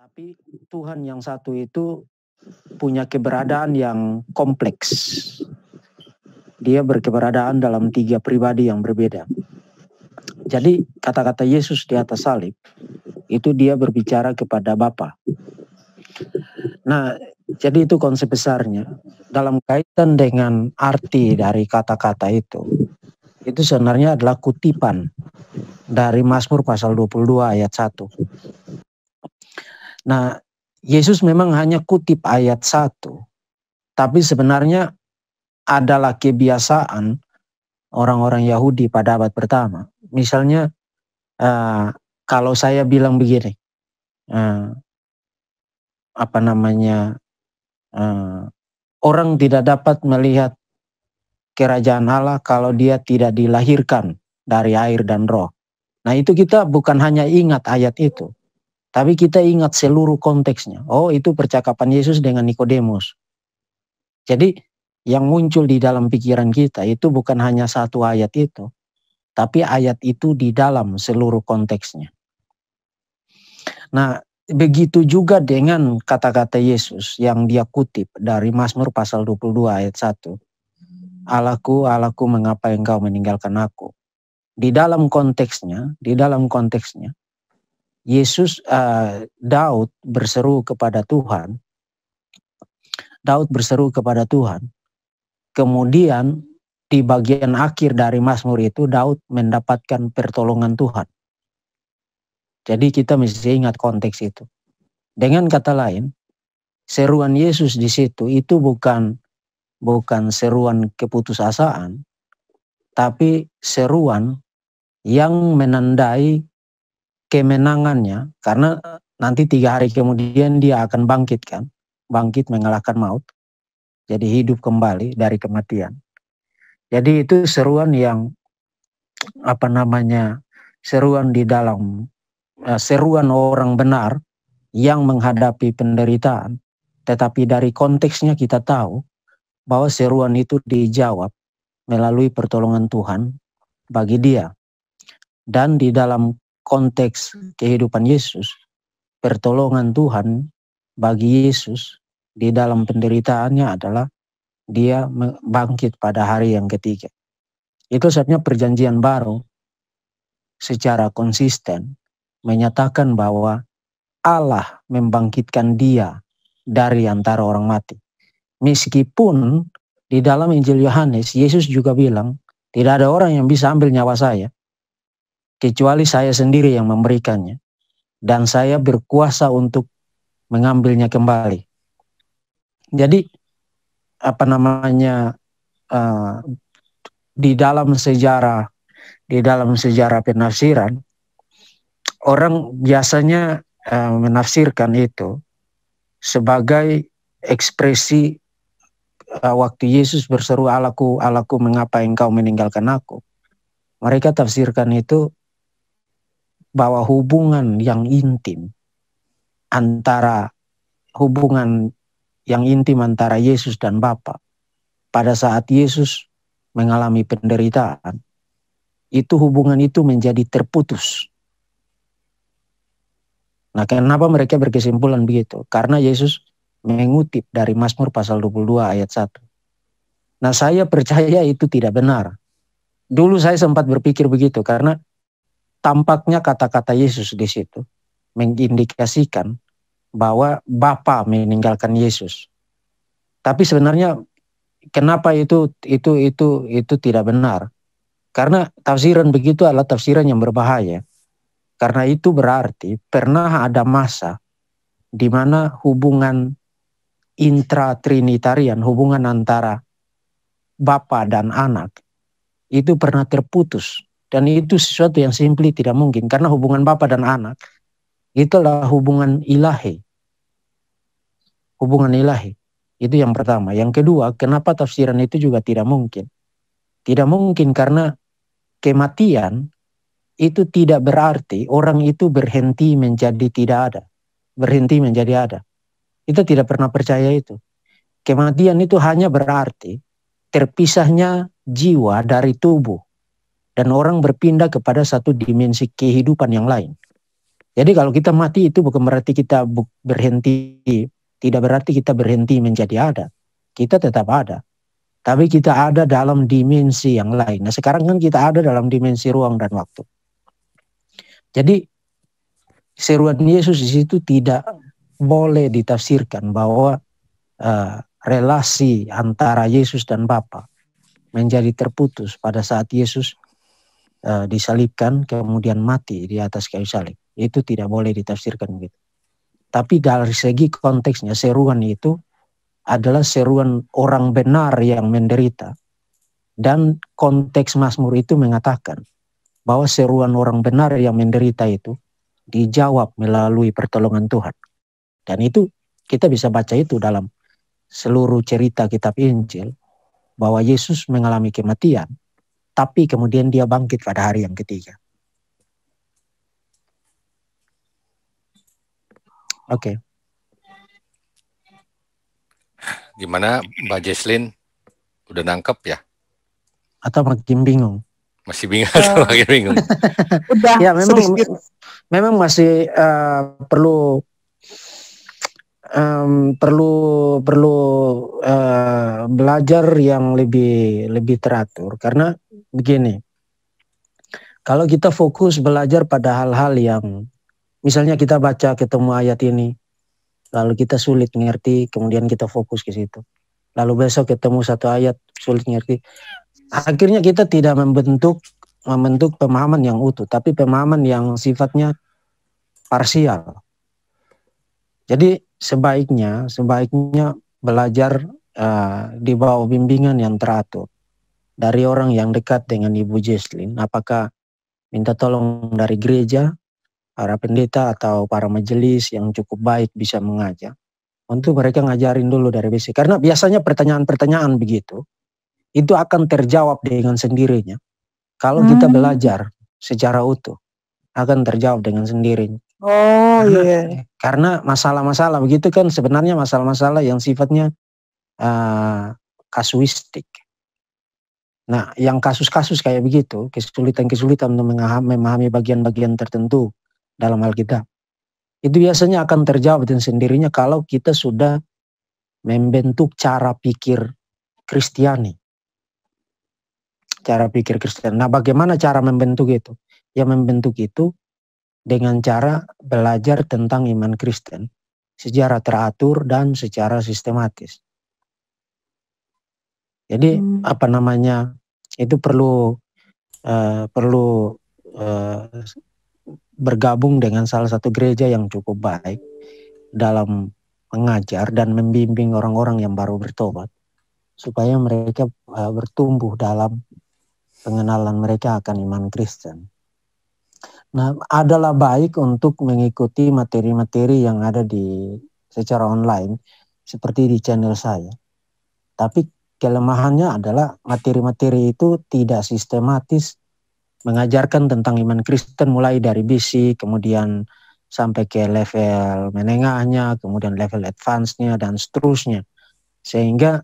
Tapi Tuhan yang satu itu punya keberadaan yang kompleks. Dia berkeberadaan dalam 3 pribadi yang berbeda. Jadi kata-kata Yesus di atas salib itu dia berbicara kepada Bapa. Nah, jadi itu konsep besarnya. Dalam kaitan dengan arti dari kata-kata itu sebenarnya adalah kutipan dari Mazmur pasal 22 ayat 1. Nah, Yesus memang hanya kutip ayat 1, tapi sebenarnya adalah kebiasaan orang-orang Yahudi pada abad pertama. Misalnya, kalau saya bilang begini, orang tidak dapat melihat kerajaan Allah kalau dia tidak dilahirkan dari air dan roh. Nah, itu kita bukan hanya ingat ayat itu, tapi kita ingat seluruh konteksnya. Oh, itu percakapan Yesus dengan Nikodemus. Jadi yang muncul di dalam pikiran kita itu bukan hanya satu ayat itu, tapi ayat itu di dalam seluruh konteksnya. Nah, begitu juga dengan kata-kata Yesus yang dia kutip dari Mazmur pasal 22 ayat 1. Allahku, Allahku, mengapa engkau meninggalkan aku? Di dalam konteksnya, Yesus, Daud berseru kepada Tuhan. Kemudian di bagian akhir dari Mazmur itu Daud mendapatkan pertolongan Tuhan. Jadi kita mesti ingat konteks itu. Dengan kata lain, seruan Yesus di situ itu bukan seruan keputusasaan, tapi seruan yang menandai kemenangannya, karena nanti 3 hari kemudian dia akan bangkit mengalahkan maut, jadi hidup kembali dari kematian. Jadi itu seruan yang seruan di dalam seruan orang benar yang menghadapi penderitaan, tetapi dari konteksnya kita tahu bahwa seruan itu dijawab melalui pertolongan Tuhan bagi dia. Dan di dalam konteks kehidupan Yesus, pertolongan Tuhan bagi Yesus di dalam penderitaannya adalah dia bangkit pada hari yang ketiga. Itu sebabnya perjanjian baru secara konsisten menyatakan bahwa Allah membangkitkan dia dari antara orang mati. Meskipun di dalam Injil Yohanes, Yesus juga bilang, tidak ada orang yang bisa ambil nyawa saya, kecuali saya sendiri yang memberikannya. Dan saya berkuasa untuk mengambilnya kembali. Jadi, di dalam sejarah penafsiran, orang biasanya menafsirkan itu sebagai ekspresi waktu Yesus berseru, Allahku, Allahku, mengapa engkau meninggalkan aku? Mereka tafsirkan itu bahwa hubungan yang intim antara Yesus dan Bapa pada saat Yesus mengalami penderitaan, itu hubungan itu menjadi terputus. Nah, kenapa mereka berkesimpulan begitu? Karena Yesus mengutip dari Mazmur pasal 22 ayat 1. Nah, saya percaya itu tidak benar. Dulu saya sempat berpikir begitu karena tampaknya kata-kata Yesus di situ mengindikasikan bahwa Bapa meninggalkan Yesus. Tapi sebenarnya kenapa itu tidak benar? Karena tafsiran begitu adalah tafsiran yang berbahaya. Karena itu berarti pernah ada masa di mana hubungan intratrinitarian, hubungan antara Bapa dan anak, itu pernah terputus. Dan itu sesuatu yang simply tidak mungkin. Karena hubungan Bapa dan anak, itulah hubungan ilahi. Hubungan ilahi. Itu yang pertama. Yang kedua, kenapa tafsiran itu juga tidak mungkin? Tidak mungkin karena kematian itu tidak berarti orang itu berhenti menjadi tidak ada. Berhenti menjadi ada. Kita tidak pernah percaya itu. Kematian itu hanya berarti terpisahnya jiwa dari tubuh. Dan orang berpindah kepada satu dimensi kehidupan yang lain. Jadi kalau kita mati itu bukan berarti kita berhenti, tidak berarti kita berhenti menjadi ada. Kita tetap ada. Tapi kita ada dalam dimensi yang lain. Nah sekarang kan kita ada dalam dimensi ruang dan waktu. Jadi seruan Yesus di situ tidak boleh ditafsirkan bahwa relasi antara Yesus dan Bapa menjadi terputus pada saat Yesus disalibkan kemudian mati di atas kayu salib. Itu tidak boleh ditafsirkan begitu. Tapi dari segi konteksnya seruan itu adalah seruan orang benar yang menderita. Dan konteks Mazmur itu mengatakan bahwa seruan orang benar yang menderita itu dijawab melalui pertolongan Tuhan. Dan itu kita bisa baca itu dalam seluruh cerita kitab Injil, bahwa Yesus mengalami kematian, tapi kemudian dia bangkit pada hari yang ketiga. Oke. Gimana Mbak Jesslyn? Udah nangkep ya? Atau makin bingung? Masih bingung atau makin bingung? Udah, ya memang masih perlu belajar yang lebih teratur. Karena begini, kalau kita fokus belajar pada hal-hal yang misalnya kita baca ketemu ayat ini, lalu kita sulit mengerti, kemudian kita fokus ke situ. Lalu besok ketemu satu ayat sulit mengerti. Akhirnya kita tidak membentuk pemahaman yang utuh, tapi pemahaman yang sifatnya parsial. Jadi sebaiknya belajar di bawah bimbingan yang teratur dari orang yang dekat dengan Ibu Jesslyn. Apakah minta tolong dari gereja, para pendeta atau para majelis yang cukup baik bisa mengajar. Untuk mereka ngajarin dulu dari basic. Karena biasanya pertanyaan-pertanyaan begitu itu akan terjawab dengan sendirinya. Kalau kita belajar secara utuh, akan terjawab dengan sendirinya. Oh iya. Karena masalah-masalah begitu kan sebenarnya masalah-masalah yang sifatnya kasuistik. Nah, yang kasus-kasus kayak begitu, kesulitan-kesulitan untuk memahami bagian-bagian tertentu dalam Alkitab, itu biasanya akan terjawab dengan sendirinya kalau kita sudah membentuk cara pikir Kristiani. Cara pikir Kristen. Nah, bagaimana cara membentuk itu? Ya membentuk itu dengan cara belajar tentang iman Kristen secara teratur dan secara sistematis. Jadi itu perlu bergabung dengan salah satu gereja yang cukup baik dalam mengajar dan membimbing orang-orang yang baru bertobat supaya mereka bertumbuh dalam pengenalan mereka akan iman Kristen. Nah, adalah baik untuk mengikuti materi-materi yang ada secara online seperti di channel saya. Tapi kelemahannya adalah materi-materi itu tidak sistematis mengajarkan tentang iman Kristen mulai dari basic, kemudian sampai ke level menengahnya, kemudian level advance-nya dan seterusnya. Sehingga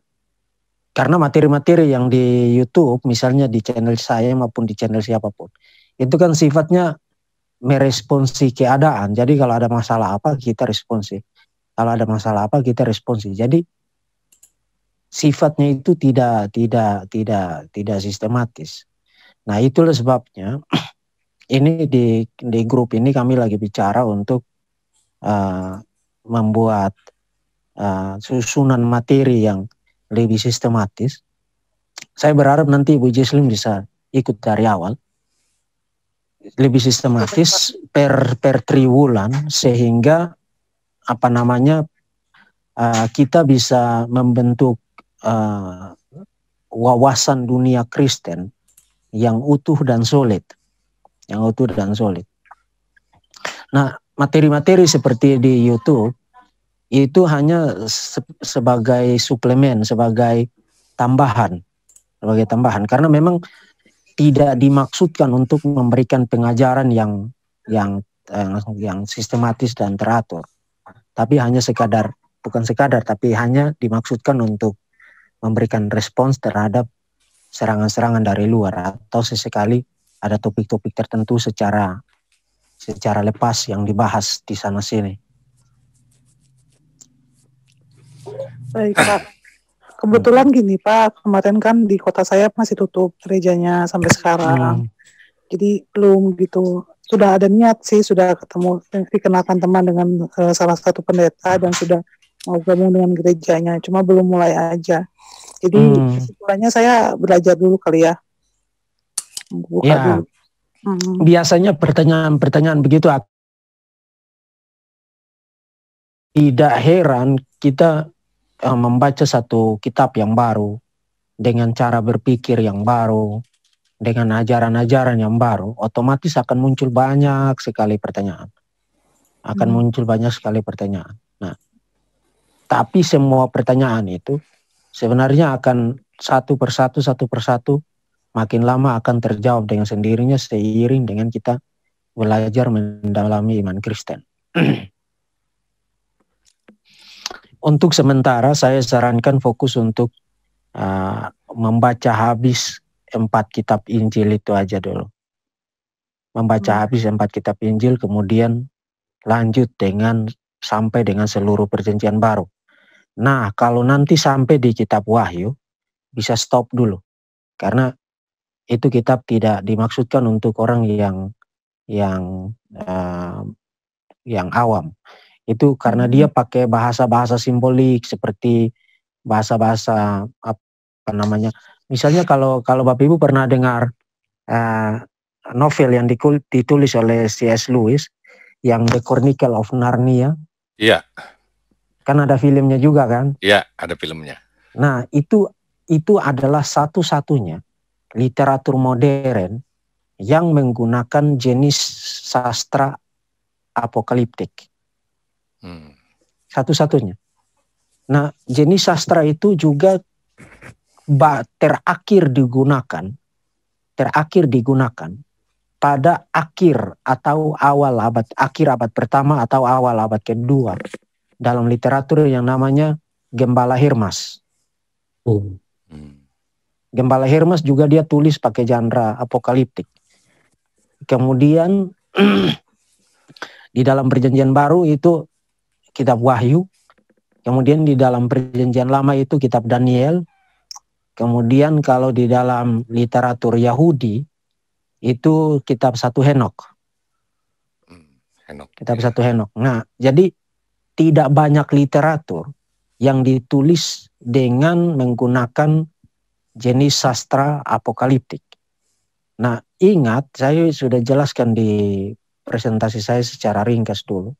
karena materi-materi yang di YouTube, misalnya di channel saya maupun di channel siapapun, itu kan sifatnya meresponsi keadaan. Jadi kalau ada masalah apa kita responsi. Kalau ada masalah apa kita responsi. Jadi sifatnya itu tidak sistematis. Nah, itulah sebabnya ini di grup ini kami lagi bicara untuk membuat susunan materi yang lebih sistematis. Saya berharap nanti Ibu Jesslyn bisa ikut dari awal. Lebih sistematis per triwulan sehingga kita bisa membentuk wawasan dunia Kristen yang utuh dan solid. Nah, materi-materi seperti di YouTube itu hanya sebagai suplemen, sebagai tambahan karena memang tidak dimaksudkan untuk memberikan pengajaran yang sistematis dan teratur, tapi hanya tapi hanya dimaksudkan untuk memberikan respons terhadap serangan-serangan dari luar atau sesekali ada topik-topik tertentu secara secara lepas yang dibahas di sana sini. Baik Pak. Kebetulan gini Pak, kemarin kan di kota saya masih tutup gerejanya sampai sekarang. Jadi belum gitu. Sudah ada niat sih, sudah ketemu, dikenalkan teman dengan salah satu pendeta dan sudah mau gabung dengan gerejanya. Cuma belum mulai aja. Jadi kesimpulannya saya belajar dulu kali ya. Buka dulu. Biasanya pertanyaan-pertanyaan begitu tidak heran kita membaca satu kitab yang baru dengan cara berpikir yang baru, dengan ajaran-ajaran yang baru, otomatis akan muncul banyak sekali pertanyaan. Nah, tapi semua pertanyaan itu sebenarnya akan satu persatu makin lama akan terjawab dengan sendirinya seiring dengan kita belajar mendalami iman Kristen. Untuk sementara saya sarankan fokus untuk membaca habis 4 kitab Injil itu aja dulu. Membaca habis 4 kitab Injil, kemudian lanjut sampai dengan seluruh perjanjian baru. Nah, kalau nanti sampai di kitab Wahyu, bisa stop dulu. Karena itu kitab tidak dimaksudkan untuk orang yang awam. Itu karena dia pakai bahasa-bahasa simbolik seperti bahasa-bahasa misalnya kalau Bapak Ibu pernah dengar novel yang ditulis oleh C.S. Lewis yang The Chronicle of Narnia. Iya. Kan ada filmnya juga kan? Iya, ada filmnya. Nah, itu adalah satu-satunya literatur modern yang menggunakan jenis sastra apokaliptik. Satu-satunya. Nah, jenis sastra itu juga terakhir digunakan pada akhir abad pertama atau awal abad kedua dalam literatur yang namanya Gembala Hermas. Gembala Hermas juga dia tulis pakai genre apokaliptik. Kemudian di dalam perjanjian baru itu kitab Wahyu. Kemudian di dalam perjanjian lama itu kitab Daniel. Kemudian kalau di dalam literatur Yahudi itu kitab 1 Henok. Kitab 1 Henok. Nah, jadi tidak banyak literatur yang ditulis dengan menggunakan jenis sastra apokaliptik. Nah, ingat saya sudah jelaskan di presentasi saya secara ringkas dulu.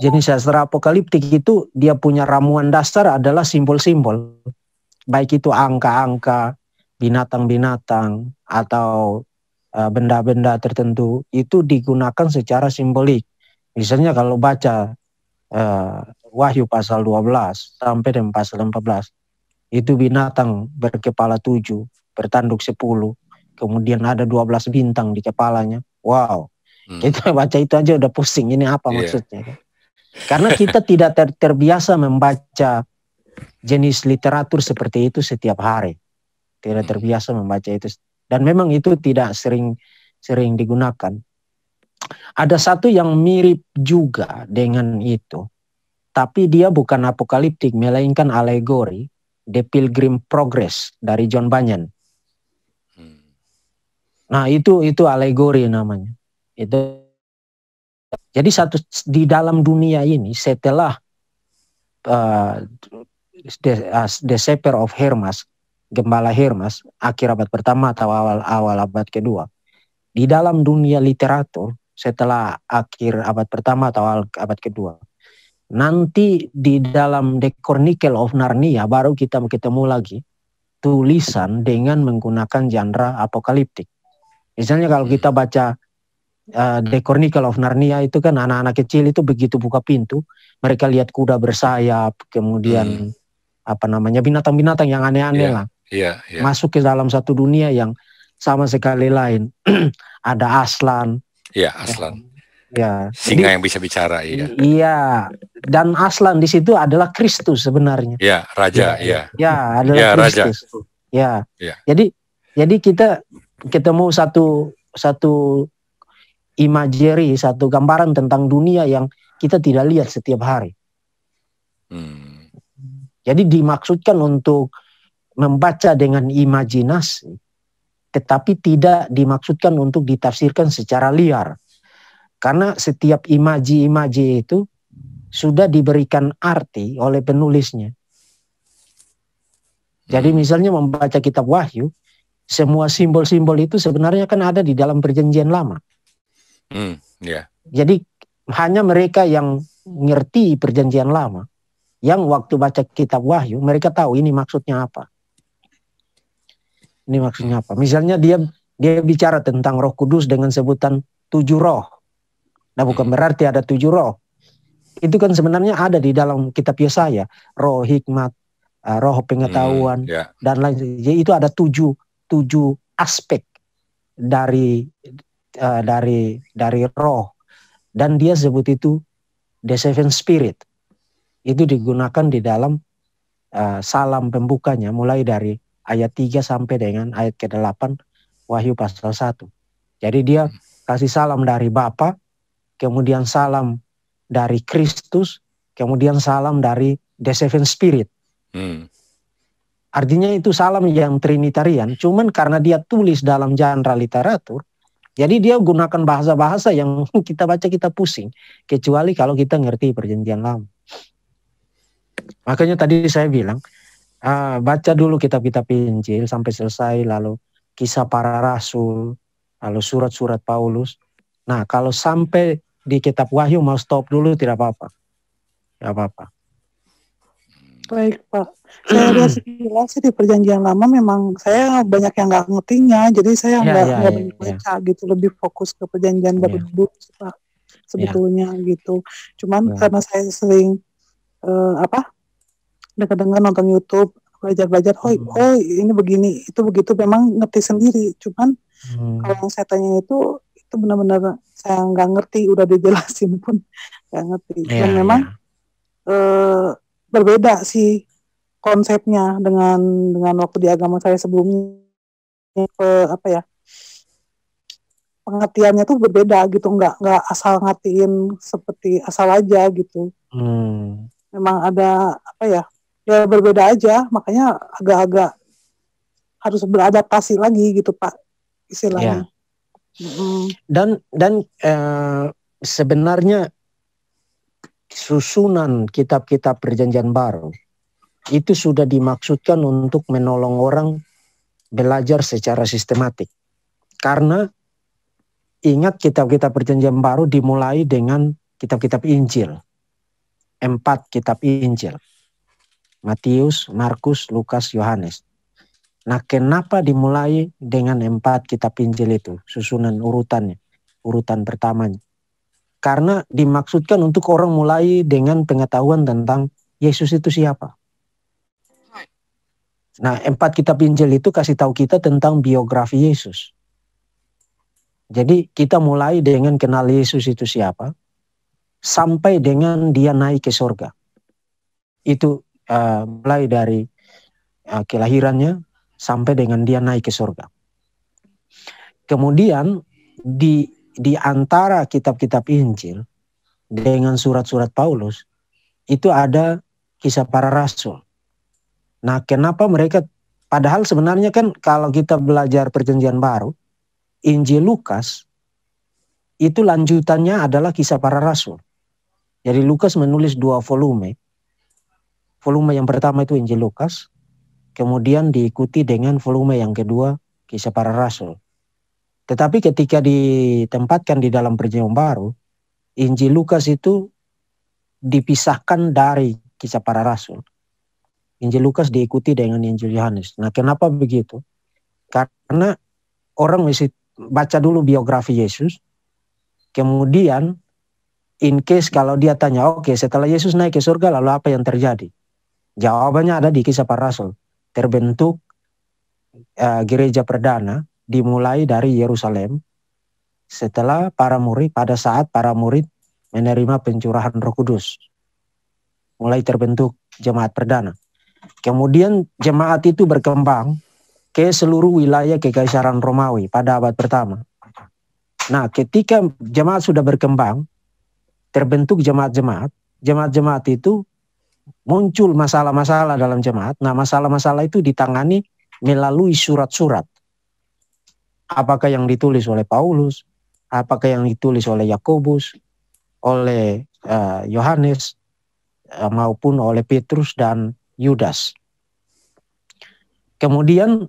Jenis sastra apokaliptik itu dia punya ramuan dasar adalah simbol-simbol. Baik itu angka-angka, binatang-binatang, atau benda-benda tertentu itu digunakan secara simbolik. Misalnya kalau baca Wahyu pasal 12 sampai dengan pasal 14, itu binatang berkepala 7, bertanduk 10, kemudian ada 12 bintang di kepalanya. Wow, kita baca itu aja udah pusing, ini apa maksudnya? Karena kita tidak terbiasa membaca jenis literatur seperti itu setiap hari. Tidak terbiasa membaca itu. Dan memang itu tidak sering digunakan. Ada satu yang mirip juga dengan itu. Tapi dia bukan apokaliptik, melainkan alegori. The Pilgrim Progress dari John Bunyan. Nah itu alegori namanya. Jadi di dalam dunia ini setelah The Shepherd of Hermas, Gembala Hermas, akhir abad pertama atau awal abad kedua, di dalam dunia literatur setelah akhir abad pertama atau awal abad kedua, nanti di dalam The Chronicle of Narnia baru kita ketemu lagi tulisan dengan menggunakan genre apokaliptik. Misalnya kalau kita baca The Chronicle of Narnia itu kan anak-anak kecil itu begitu buka pintu, mereka lihat kuda bersayap, kemudian binatang-binatang yang aneh-aneh lah. Masuk ke dalam satu dunia yang sama sekali lain. Ada Aslan. Iya, Aslan. Ya. Singa yang bisa bicara, iya. Iya, dan Aslan di situ adalah Kristus sebenarnya. Iya, raja, iya. Ya, adalah Kristus. Ya. Jadi kita ketemu satu imagery, satu gambaran tentang dunia yang kita tidak lihat setiap hari. Jadi dimaksudkan untuk membaca dengan imajinasi, tetapi tidak dimaksudkan untuk ditafsirkan secara liar. Karena setiap imaji-imaji itu sudah diberikan arti oleh penulisnya. Jadi misalnya membaca kitab Wahyu, semua simbol-simbol itu sebenarnya kan ada di dalam perjanjian lama. Jadi hanya mereka yang ngerti perjanjian lama, yang waktu baca kitab Wahyu, mereka tahu ini maksudnya apa. Ini maksudnya apa? Misalnya dia bicara tentang Roh Kudus dengan sebutan 7 roh. Nah, bukan berarti ada 7 roh. Itu kan sebenarnya ada di dalam kitab Yesaya, roh hikmat, roh pengetahuan, dan lain. Jadi itu ada 7 aspek dari roh, dan dia sebut itu the seven spirit. Itu digunakan di dalam salam pembukanya, mulai dari ayat 3 sampai dengan ayat ke-8 Wahyu pasal 1. Jadi dia kasih salam dari Bapa, kemudian salam dari Kristus, kemudian salam dari the seven spirit. Artinya itu salam yang trinitarian, cuman karena dia tulis dalam genre literatur, jadi dia gunakan bahasa-bahasa yang kita baca kita pusing, kecuali kalau kita ngerti perjanjian lama. Makanya tadi saya bilang, baca dulu kitab-kitab Injil sampai selesai, lalu kisah para rasul, lalu surat-surat Paulus. Nah, kalau sampai di kitab Wahyu mau stop dulu tidak apa-apa. Tidak apa-apa. Baik Pak, saya lihat sekilas di perjanjian lama memang saya banyak yang nggak ngertinya, jadi saya nggak banyak baca gitu, lebih fokus ke perjanjian baru dulu Pak, sebetulnya gitu. Cuman karena saya sering dengar nonton YouTube, belajar, oh ini begini, itu begitu, memang ngerti sendiri. Cuman kalau yang saya tanya itu benar-benar saya nggak ngerti, udah dijelasin pun nggak ngerti. Dan memang berbeda sih konsepnya dengan waktu di agama saya sebelumnya. Pengertiannya tuh berbeda gitu, nggak asal ngertiin seperti asal aja gitu. Memang ada ya berbeda aja, makanya agak-agak harus beradaptasi lagi gitu Pak istilahnya. Dan sebenarnya susunan kitab-kitab perjanjian baru itu sudah dimaksudkan untuk menolong orang belajar secara sistematik. Karena ingat kitab-kitab perjanjian baru dimulai dengan kitab-kitab Injil. 4 kitab Injil. Matius, Markus, Lukas, Yohanes. Nah, kenapa dimulai dengan 4 kitab Injil itu? Susunan urutannya, urutan pertamanya. Karena dimaksudkan untuk orang mulai dengan pengetahuan tentang Yesus itu siapa. Nah, 4 kitab Injil itu kasih tahu kita tentang biografi Yesus. Jadi kita mulai dengan kenal Yesus itu siapa, sampai dengan dia naik ke surga. Itu mulai dari kelahirannya sampai dengan dia naik ke surga. Kemudian di antara kitab-kitab Injil dengan surat-surat Paulus itu ada kisah para rasul. Nah, kenapa mereka, padahal sebenarnya kan kalau kita belajar perjanjian baru, Injil Lukas itu lanjutannya adalah kisah para rasul. Jadi Lukas menulis 2 volume. Volume yang pertama itu Injil Lukas, kemudian diikuti dengan volume yang kedua kisah para rasul. Tetapi ketika ditempatkan di dalam perjanjian baru, Injil Lukas itu dipisahkan dari kisah para rasul. Injil Lukas diikuti dengan Injil Yohanes. Nah, kenapa begitu? Karena orang mesti baca dulu biografi Yesus, kemudian in case kalau dia tanya, oke, setelah Yesus naik ke surga lalu apa yang terjadi? Jawabannya ada di kisah para rasul. Terbentuk gereja perdana dimulai dari Yerusalem setelah pada saat para murid menerima pencurahan Roh Kudus. Mulai terbentuk jemaat perdana. Kemudian jemaat itu berkembang ke seluruh wilayah Kekaisaran Romawi pada abad pertama. Nah, ketika jemaat sudah berkembang, terbentuk jemaat-jemaat itu muncul masalah-masalah dalam jemaat. Nah, masalah-masalah itu ditangani melalui surat-surat. Apakah yang ditulis oleh Paulus, apakah yang ditulis oleh Yakobus, oleh Yohanes, maupun oleh Petrus dan Yudas. Kemudian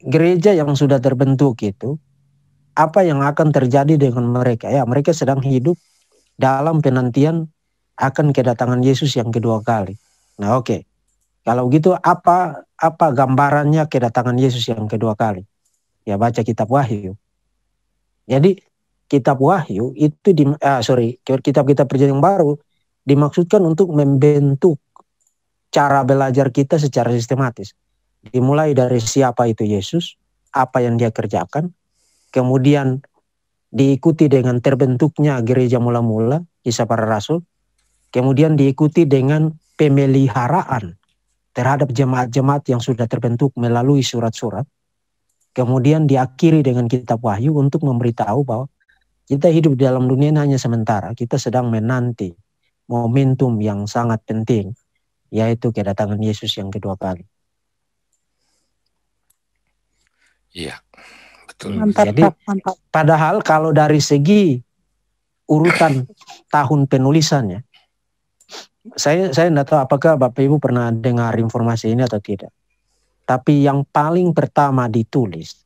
gereja yang sudah terbentuk itu, apa yang akan terjadi dengan mereka? Ya, mereka sedang hidup dalam penantian akan kedatangan Yesus yang kedua kali. Nah, oke. Kalau gitu apa gambarannya kedatangan Yesus yang kedua kali? Ya, baca kitab Wahyu. Jadi kitab Wahyu itu kitab-kitab Perjanjian Baru dimaksudkan untuk membentuk cara belajar kita secara sistematis. Dimulai dari siapa itu Yesus, apa yang dia kerjakan, kemudian diikuti dengan terbentuknya gereja mula-mula, Kisah Para Rasul, kemudian diikuti dengan pemeliharaan terhadap jemaat-jemaat yang sudah terbentuk melalui surat-surat, kemudian diakhiri dengan kitab Wahyu untuk memberitahu bahwa kita hidup di dalam dunia hanya sementara, kita sedang menanti momentum yang sangat penting, yaitu kedatangan Yesus yang kedua kali. Iya, betul. Mantap, Jadi, Pak, mantap. padahal kalau dari segi urutan tahun penulisannya, saya tidak tahu apakah Bapak Ibu pernah dengar informasi ini atau tidak. Tapi yang paling pertama ditulis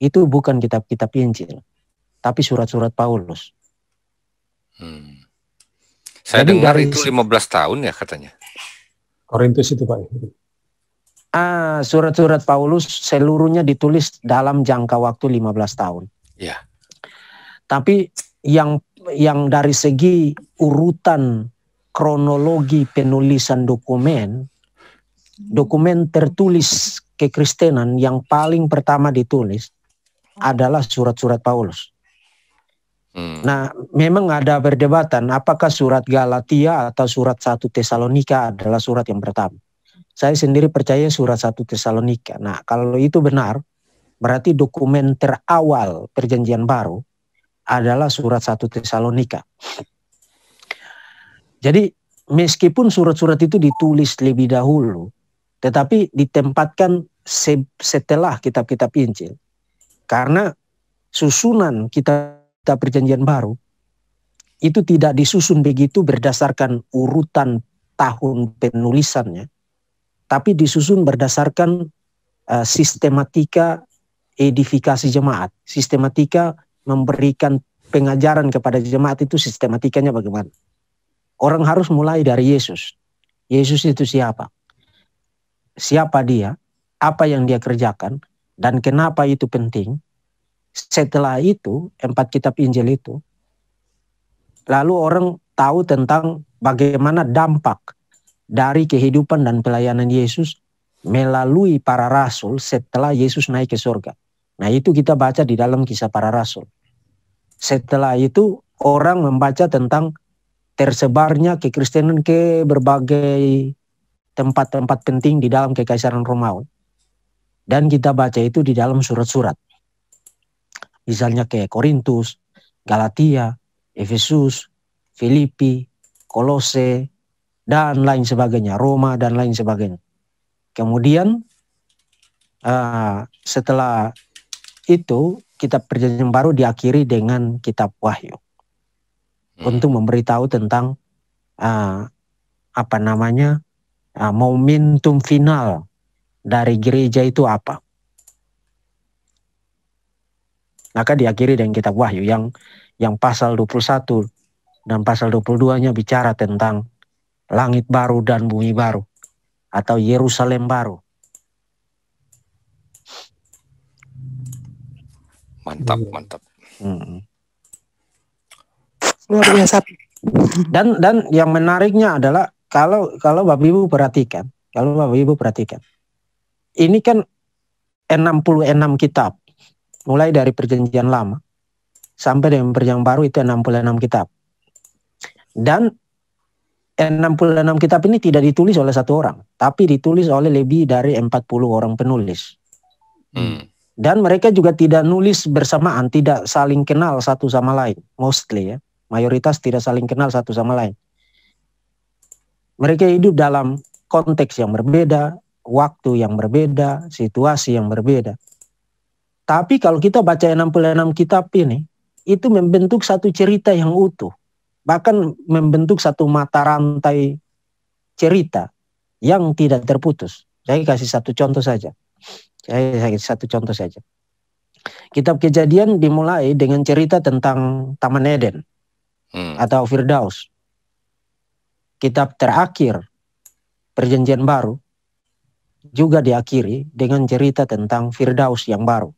itu bukan kitab-kitab Injil, tapi surat-surat Paulus. Saya Jadi dengar dari itu 15 tahun ya katanya. Korintus itu Pak. Surat-surat Paulus seluruhnya ditulis dalam jangka waktu 15 tahun. Ya. Tapi yang dari segi urutan kronologi penulisan dokumen tertulis kekristenan yang paling pertama ditulis adalah surat-surat Paulus. Nah, memang ada perdebatan apakah surat Galatia atau surat 1 Tesalonika adalah surat yang pertama. Saya sendiri percaya surat 1 Tesalonika. Nah, kalau itu benar, berarti dokumen terawal Perjanjian Baru adalah surat 1 Tesalonika. Jadi, meskipun surat-surat itu ditulis lebih dahulu, tetapi ditempatkan setelah kitab-kitab Injil. Karena susunan kitab Perjanjian Baru itu tidak disusun begitu berdasarkan urutan tahun penulisannya, tapi disusun berdasarkan sistematika edifikasi jemaat. Sistematika memberikan pengajaran kepada jemaat itu sistematikanya bagaimana. Orang harus mulai dari Yesus. Yesus itu siapa? Siapa dia? Apa yang dia kerjakan? Dan kenapa itu penting? Setelah itu, 4 kitab Injil itu, lalu orang tahu tentang bagaimana dampak dari kehidupan dan pelayanan Yesus melalui para rasul setelah Yesus naik ke surga. Nah, itu kita baca di dalam Kisah Para Rasul. Setelah itu orang membaca tentang tersebarnya kekristenan ke berbagai tempat-tempat penting di dalam Kekaisaran Romawi. Dan kita baca itu di dalam surat-surat. Misalnya ke Korintus, Galatia, Efesus, Filipi, Kolose, dan lain sebagainya, Roma dan lain sebagainya. Kemudian setelah itu kitab Perjanjian Baru diakhiri dengan kitab Wahyu untuk memberitahu tentang momentum final dari gereja itu apa. Maka diakhiri dengan kitab Wahyu yang pasal 21 dan pasal 22-nya bicara tentang langit baru dan bumi baru atau Yerusalem baru. Mantap, mantap. Luar biasa. Dan yang menariknya adalah kalau Bapak Ibu perhatikan, ini kan 66 kitab, mulai dari Perjanjian Lama sampai dengan Perjanjian Baru itu 66 kitab. Dan 66 kitab ini tidak ditulis oleh satu orang, tapi ditulis oleh lebih dari 40 orang penulis. Dan mereka juga tidak nulis bersamaan, tidak saling kenal satu sama lain. Mostly ya, mayoritas tidak saling kenal satu sama lain. Mereka hidup dalam konteks yang berbeda, waktu yang berbeda, situasi yang berbeda. Tapi kalau kita baca 66 kitab ini, itu membentuk satu cerita yang utuh. Bahkan membentuk satu mata rantai cerita yang tidak terputus. Saya kasih satu contoh saja. Kitab Kejadian dimulai dengan cerita tentang Taman Eden atau Firdaus. Kitab terakhir Perjanjian Baru juga diakhiri dengan cerita tentang Firdaus yang baru.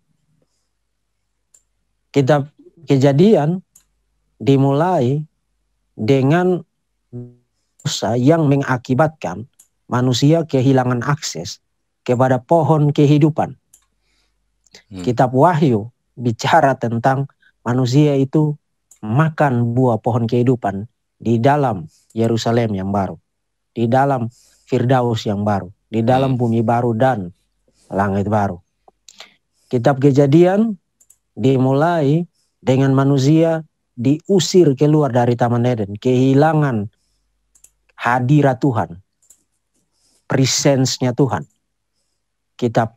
Kitab Kejadian dimulai dengan dosa yang mengakibatkan manusia kehilangan akses kepada pohon kehidupan. Kitab Wahyu bicara tentang manusia itu makan buah pohon kehidupan di dalam Yerusalem yang baru, di dalam Firdaus yang baru, di dalam bumi baru dan langit baru. Kitab Kejadian dimulai dengan manusia diusir keluar dari Taman Eden, kehilangan hadirat Tuhan, presence-nya Tuhan. Kitab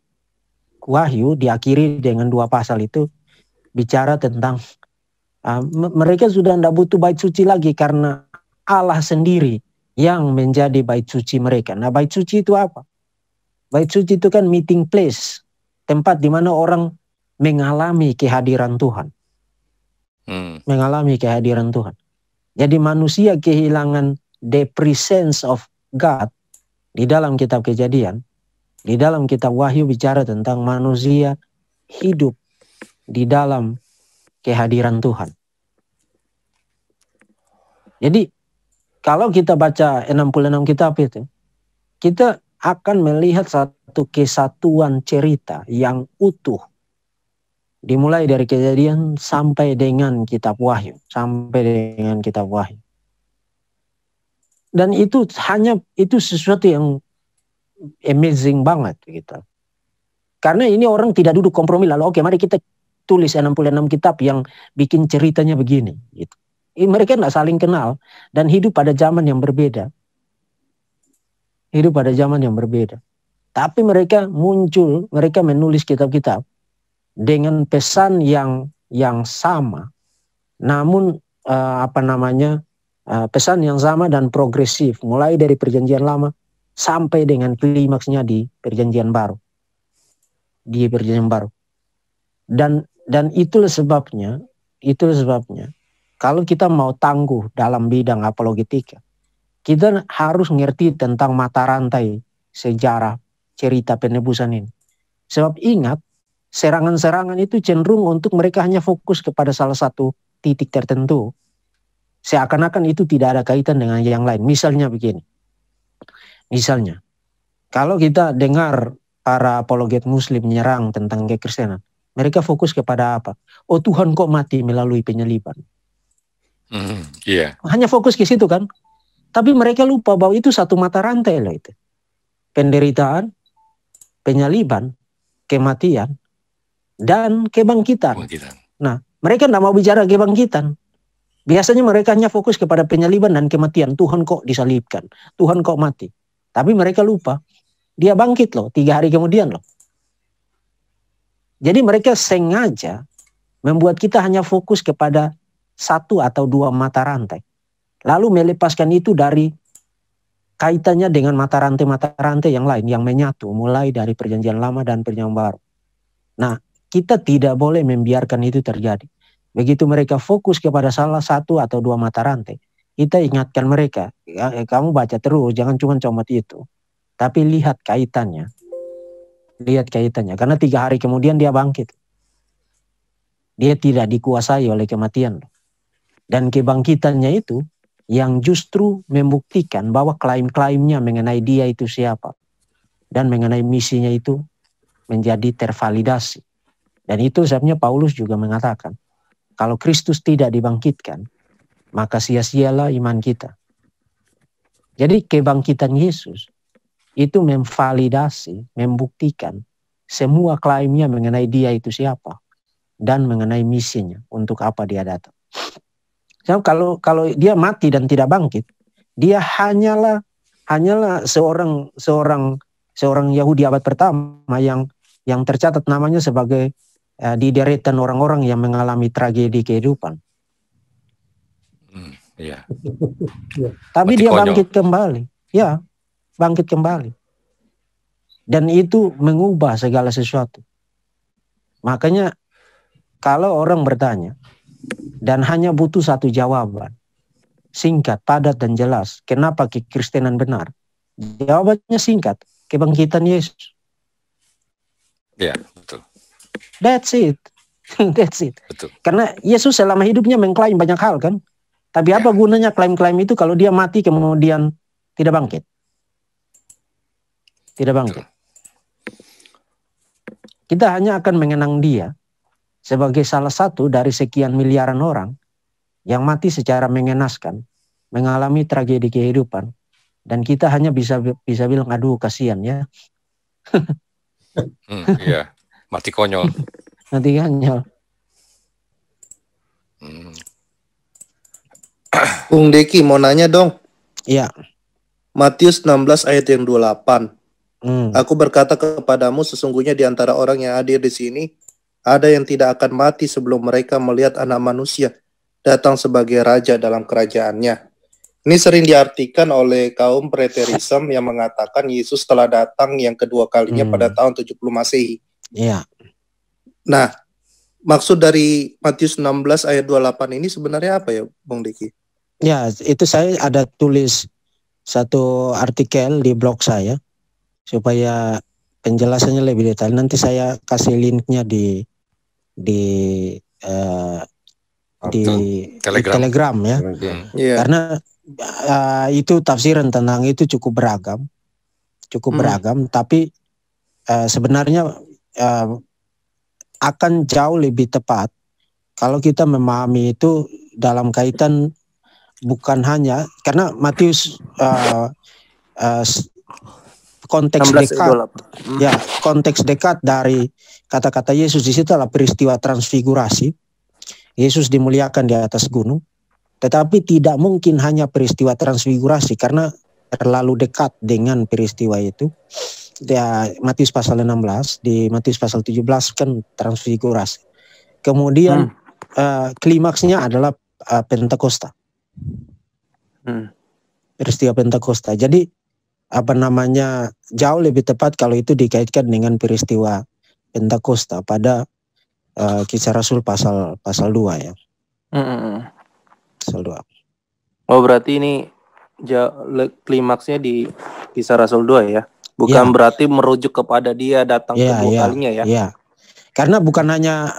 Wahyu diakhiri dengan 2 pasal itu bicara tentang mereka sudah tidak butuh bait suci lagi karena Allah sendiri yang menjadi bait suci mereka. Nah, bait suci itu apa? Bait suci itu kan meeting place, tempat di mana orang mengalami kehadiran Tuhan. Mengalami kehadiran Tuhan. Jadi manusia kehilangan the presence of God di dalam kitab Kejadian. Di dalam kitab Wahyu bicara tentang manusia hidup di dalam kehadiran Tuhan. Jadi kalau kita baca 66 kitab itu, kita akan melihat satu kesatuan cerita yang utuh. Dimulai dari Kejadian sampai dengan kitab Wahyu. Dan itu sesuatu yang amazing banget gitu. Karena ini orang tidak duduk kompromi lalu oke mari kita tulis 66 kitab yang bikin ceritanya begini gitu. Mereka tidak saling kenal dan hidup pada zaman yang berbeda. Tapi mereka menulis kitab-kitab dengan pesan yang sama. Namun pesan yang sama dan progresif mulai dari Perjanjian Lama sampai dengan klimaksnya di Perjanjian Baru. Dan itulah sebabnya kalau kita mau tangguh dalam bidang apologetika, kita harus ngerti tentang mata rantai sejarah cerita penebusan ini. Sebab ingat, serangan-serangan itu cenderung untuk mereka hanya fokus kepada salah satu titik tertentu. Seakan-akan itu tidak ada kaitan dengan yang lain. Misalnya begini. Kalau kita dengar para apologet muslim menyerang tentang kekristenan, mereka fokus kepada apa? Oh, Tuhan kok mati melalui penyaliban. Hanya fokus ke situ kan. Tapi mereka lupa bahwa itu satu mata rantai loh itu. Penderitaan, penyaliban, kematian, dan kebangkitan. Nah, mereka tidak mau bicara kebangkitan. Biasanya mereka hanya fokus kepada penyaliban dan kematian. Tuhan kok disalibkan, Tuhan kok mati. Tapi mereka lupa, dia bangkit loh 3 hari kemudian loh. Jadi mereka sengaja membuat kita hanya fokus kepada 1 atau 2 mata rantai. Lalu melepaskan itu dari kaitannya dengan mata rantai yang lain yang menyatu mulai dari Perjanjian Lama dan Perjanjian Baru. Nah, kita tidak boleh membiarkan itu terjadi. Begitu mereka fokus kepada salah 1 atau 2 mata rantai, kita ingatkan mereka, kamu baca terus, jangan cuma comot itu. Tapi lihat kaitannya. Karena 3 hari kemudian dia bangkit. Dia tidak dikuasai oleh kematian. Dan kebangkitannya itu yang justru membuktikan bahwa klaim-klaimnya mengenai dia itu siapa. Dan mengenai misinya itu menjadi tervalidasi. Dan itu sebabnya Paulus juga mengatakan, kalau Kristus tidak dibangkitkan, maka sia-sialah iman kita. Jadi kebangkitan Yesus itu memvalidasi, membuktikan semua klaimnya mengenai dia itu siapa dan mengenai misinya, untuk apa dia datang. So, kalau dia mati dan tidak bangkit, dia hanyalah seorang Yahudi abad pertama yang tercatat namanya sebagai di deretan orang-orang yang mengalami tragedi kehidupan. Iya. Tapi Mati dia konyol. bangkit kembali. Ya, bangkit kembali. Dan itu mengubah segala sesuatu. Makanya kalau orang bertanya dan hanya butuh satu jawaban, singkat, padat, dan jelas, kenapa kekristenan benar? Jawabannya singkat, kebangkitan Yesus. Iya, betul. That's it. That's it. Betul. Karena Yesus selama hidupnya mengklaim banyak hal kan. Tapi apa gunanya klaim-klaim itu kalau dia mati kemudian tidak bangkit? Tidak bangkit. Kita hanya akan mengenang dia sebagai salah satu dari sekian miliaran orang yang mati secara mengenaskan, mengalami tragedi kehidupan. Dan kita hanya bisa bilang, aduh kasihan ya. Iya, mati konyol. Mati konyol. Bung Deki mau nanya dong. Iya. Matius 16 ayat yang 28. Aku berkata kepadamu, sesungguhnya di antara orang yang hadir di sini ada yang tidak akan mati sebelum mereka melihat Anak Manusia datang sebagai raja dalam kerajaannya. Ini sering diartikan oleh kaum preterism yang mengatakan Yesus telah datang yang kedua kalinya pada tahun 70 Masehi. Iya. Nah, maksud dari Matius 16 ayat 28 ini sebenarnya apa ya, Bung Diki? Ya, itu saya ada tulis satu artikel di blog saya supaya penjelasannya lebih detail. Nanti saya kasih linknya di Telegram ya. Karena itu tafsiran tentang itu cukup beragam, tapi sebenarnya akan jauh lebih tepat kalau kita memahami itu dalam kaitan bukan hanya karena Matius konteks dekat, ya konteks dekat dari kata-kata Yesus di situ adalah peristiwa transfigurasi. Yesus dimuliakan di atas gunung, tetapi tidak mungkin hanya peristiwa transfigurasi karena terlalu dekat dengan peristiwa itu. Ya, Matius pasal 16, di Matius pasal 17 kan transfigurasi. Kemudian klimaksnya adalah Pentakosta. Peristiwa Pentakosta. Jadi jauh lebih tepat kalau itu dikaitkan dengan peristiwa Pentakosta pada Kisah Rasul pasal 2 ya. Pasal 2. Oh, berarti ini klimaksnya di Kisah Rasul 2 ya. Bukan berarti merujuk kepada dia datang kedua kalinya ya. Iya. Karena bukan hanya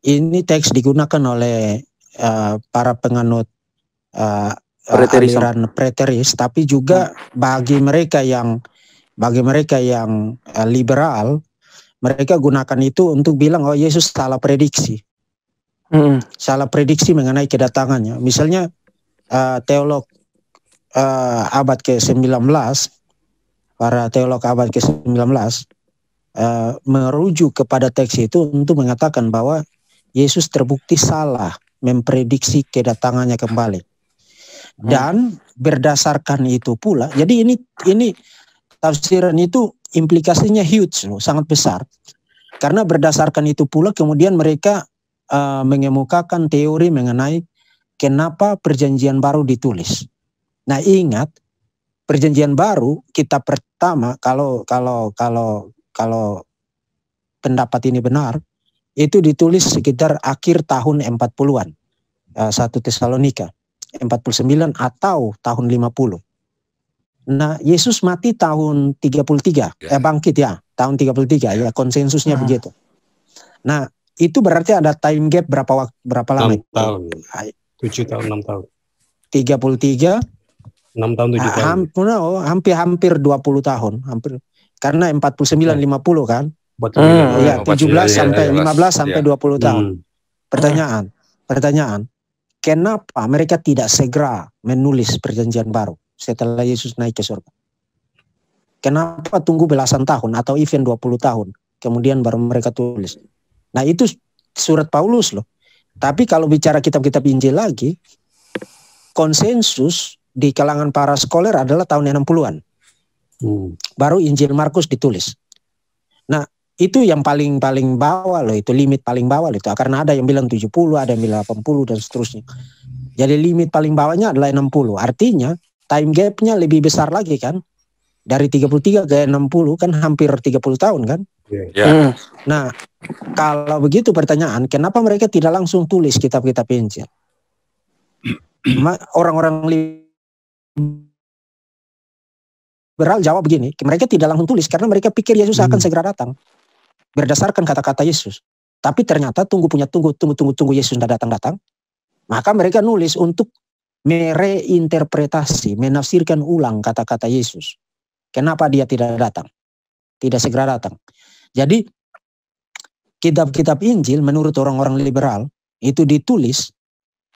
ini teks digunakan oleh para penganut aliran preteris, tapi juga bagi mereka yang liberal, mereka gunakan itu untuk bilang oh Yesus salah prediksi. Salah prediksi mengenai kedatangannya. Misalnya teolog abad ke-19, para teolog abad ke-19 merujuk kepada teks itu untuk mengatakan bahwa Yesus terbukti salah memprediksi kedatangannya kembali. Dan berdasarkan itu pula, jadi ini tafsiran itu implikasinya huge, sangat besar. Karena berdasarkan itu pula kemudian mereka mengemukakan teori mengenai kenapa Perjanjian Baru ditulis. Nah, ingat Perjanjian Baru kitab pertama kalau pendapat ini benar itu ditulis sekitar akhir tahun 40-an. 1 Tesalonika 49 atau tahun 50. Nah, Yesus mati tahun 33, bangkit ya, tahun 33 ya, konsensusnya begitu. Nah, itu berarti ada time gap berapa lama? 6 tahun. 7 tahun, 6 tahun. 33 6 tahun 7 tahun. Hampir 20 tahun, hampir. Karena 49 50 kan? Betul. Ya, 17 sampai 15 sampai 20 tahun. Pertanyaan. Kenapa mereka tidak segera menulis Perjanjian Baru setelah Yesus naik ke surga? Kenapa tunggu belasan tahun atau even 20 tahun kemudian baru mereka tulis? Nah itu surat Paulus loh. Tapi kalau bicara kitab-kitab Injil lagi, konsensus di kalangan para scholar adalah tahun 60-an. Baru Injil Markus ditulis. Nah itu yang paling bawah loh, itu limit paling bawah loh itu. Karena ada yang bilang 70, ada yang bilang 80 dan seterusnya. Jadi limit paling bawahnya adalah 60. Artinya time gap-nya lebih besar lagi kan. Dari 33 ke 60 kan hampir 30 tahun kan. Ya. Nah kalau begitu pertanyaan, kenapa mereka tidak langsung tulis kitab-kitab Injil? Orang-orang liberal jawab begini, mereka tidak langsung tulis karena mereka pikir Yesus akan segera datang. Berdasarkan kata-kata Yesus. Tapi ternyata tunggu Yesus sudah datang. Maka mereka nulis untuk mereinterpretasi, menafsirkan ulang kata-kata Yesus. Kenapa dia tidak datang? Tidak segera datang. Jadi kitab-kitab Injil menurut orang-orang liberal itu ditulis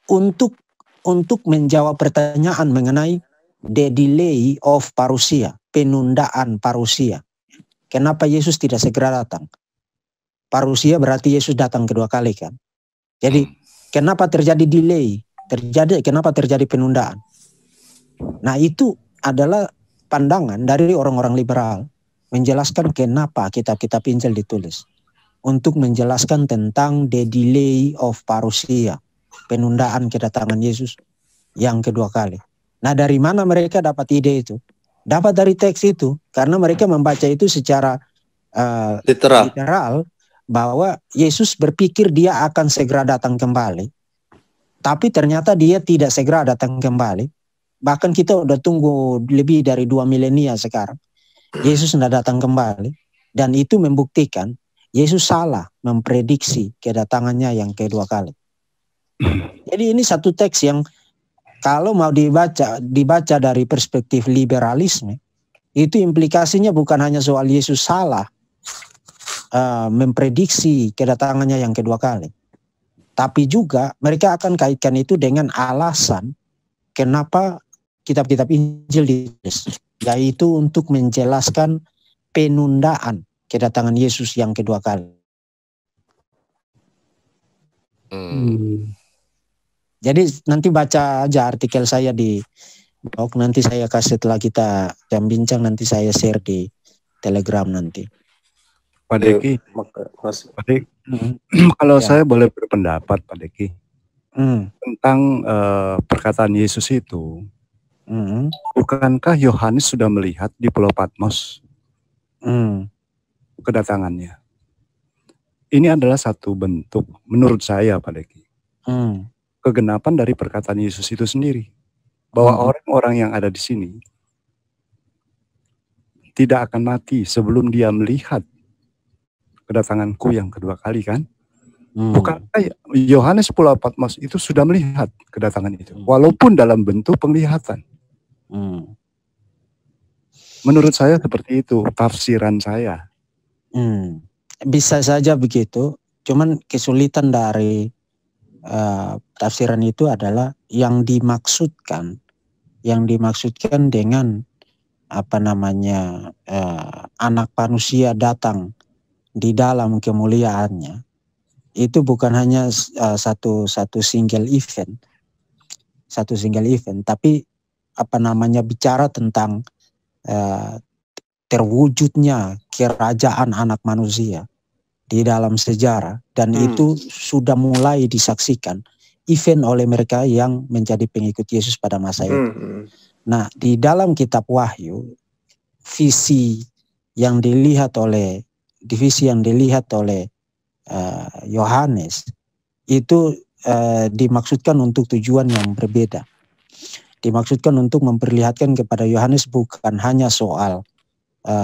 untuk menjawab pertanyaan mengenai the delay of parousia, penundaan parousia. Kenapa Yesus tidak segera datang? Parousia berarti Yesus datang kedua kali kan. Jadi kenapa terjadi delay? Kenapa terjadi penundaan? Nah itu adalah pandangan dari orang-orang liberal menjelaskan kenapa kitab-kitab Injil ditulis. Untuk menjelaskan tentang the delay of parousia, penundaan kedatangan Yesus yang kedua kali. Nah dari mana mereka dapat ide itu? Dapat dari teks itu, karena mereka membaca itu secara literal bahwa Yesus berpikir dia akan segera datang kembali. Tapi ternyata dia tidak segera datang kembali. Bahkan kita udah tunggu lebih dari 2 milenia sekarang. Yesus tidak datang kembali. Dan itu membuktikan Yesus salah memprediksi kedatangannya yang kedua kali. Jadi ini satu teks yang kalau mau dibaca dari perspektif liberalisme, itu implikasinya bukan hanya soal Yesus salah memprediksi kedatangannya yang kedua kali, tapi juga mereka akan kaitkan itu dengan alasan kenapa kitab-kitab Injil ditulis, yaitu untuk menjelaskan penundaan kedatangan Yesus yang kedua kali. Jadi nanti baca aja artikel saya di blog, nanti saya kasih setelah kita jam bincang, nanti saya share di Telegram nanti. Pak Deki, kalau saya boleh berpendapat Pak Deki tentang perkataan Yesus itu, bukankah Yohanes sudah melihat di Pulau Patmos kedatangannya? Ini adalah satu bentuk, menurut saya Pak Deki, kegenapan dari perkataan Yesus itu sendiri, bahwa orang-orang yang ada di sini tidak akan mati sebelum dia melihat kedatanganku yang kedua kali kan? Bukankah Yohanes Pulau Patmos itu sudah melihat kedatangan itu, walaupun dalam bentuk penglihatan? Menurut saya seperti itu tafsiran saya. Bisa saja begitu, cuman kesulitan dari tafsiran itu adalah yang dimaksudkan dengan anak manusia datang di dalam kemuliaannya, itu bukan hanya satu single event, tapi bicara tentang terwujudnya kerajaan anak manusia di dalam sejarah, dan itu sudah mulai disaksikan event oleh mereka yang menjadi pengikut Yesus pada masa itu. Nah, di dalam kitab Wahyu, visi yang dilihat oleh Yohanes itu dimaksudkan untuk tujuan yang berbeda. Dimaksudkan untuk memperlihatkan kepada Yohanes bukan hanya soal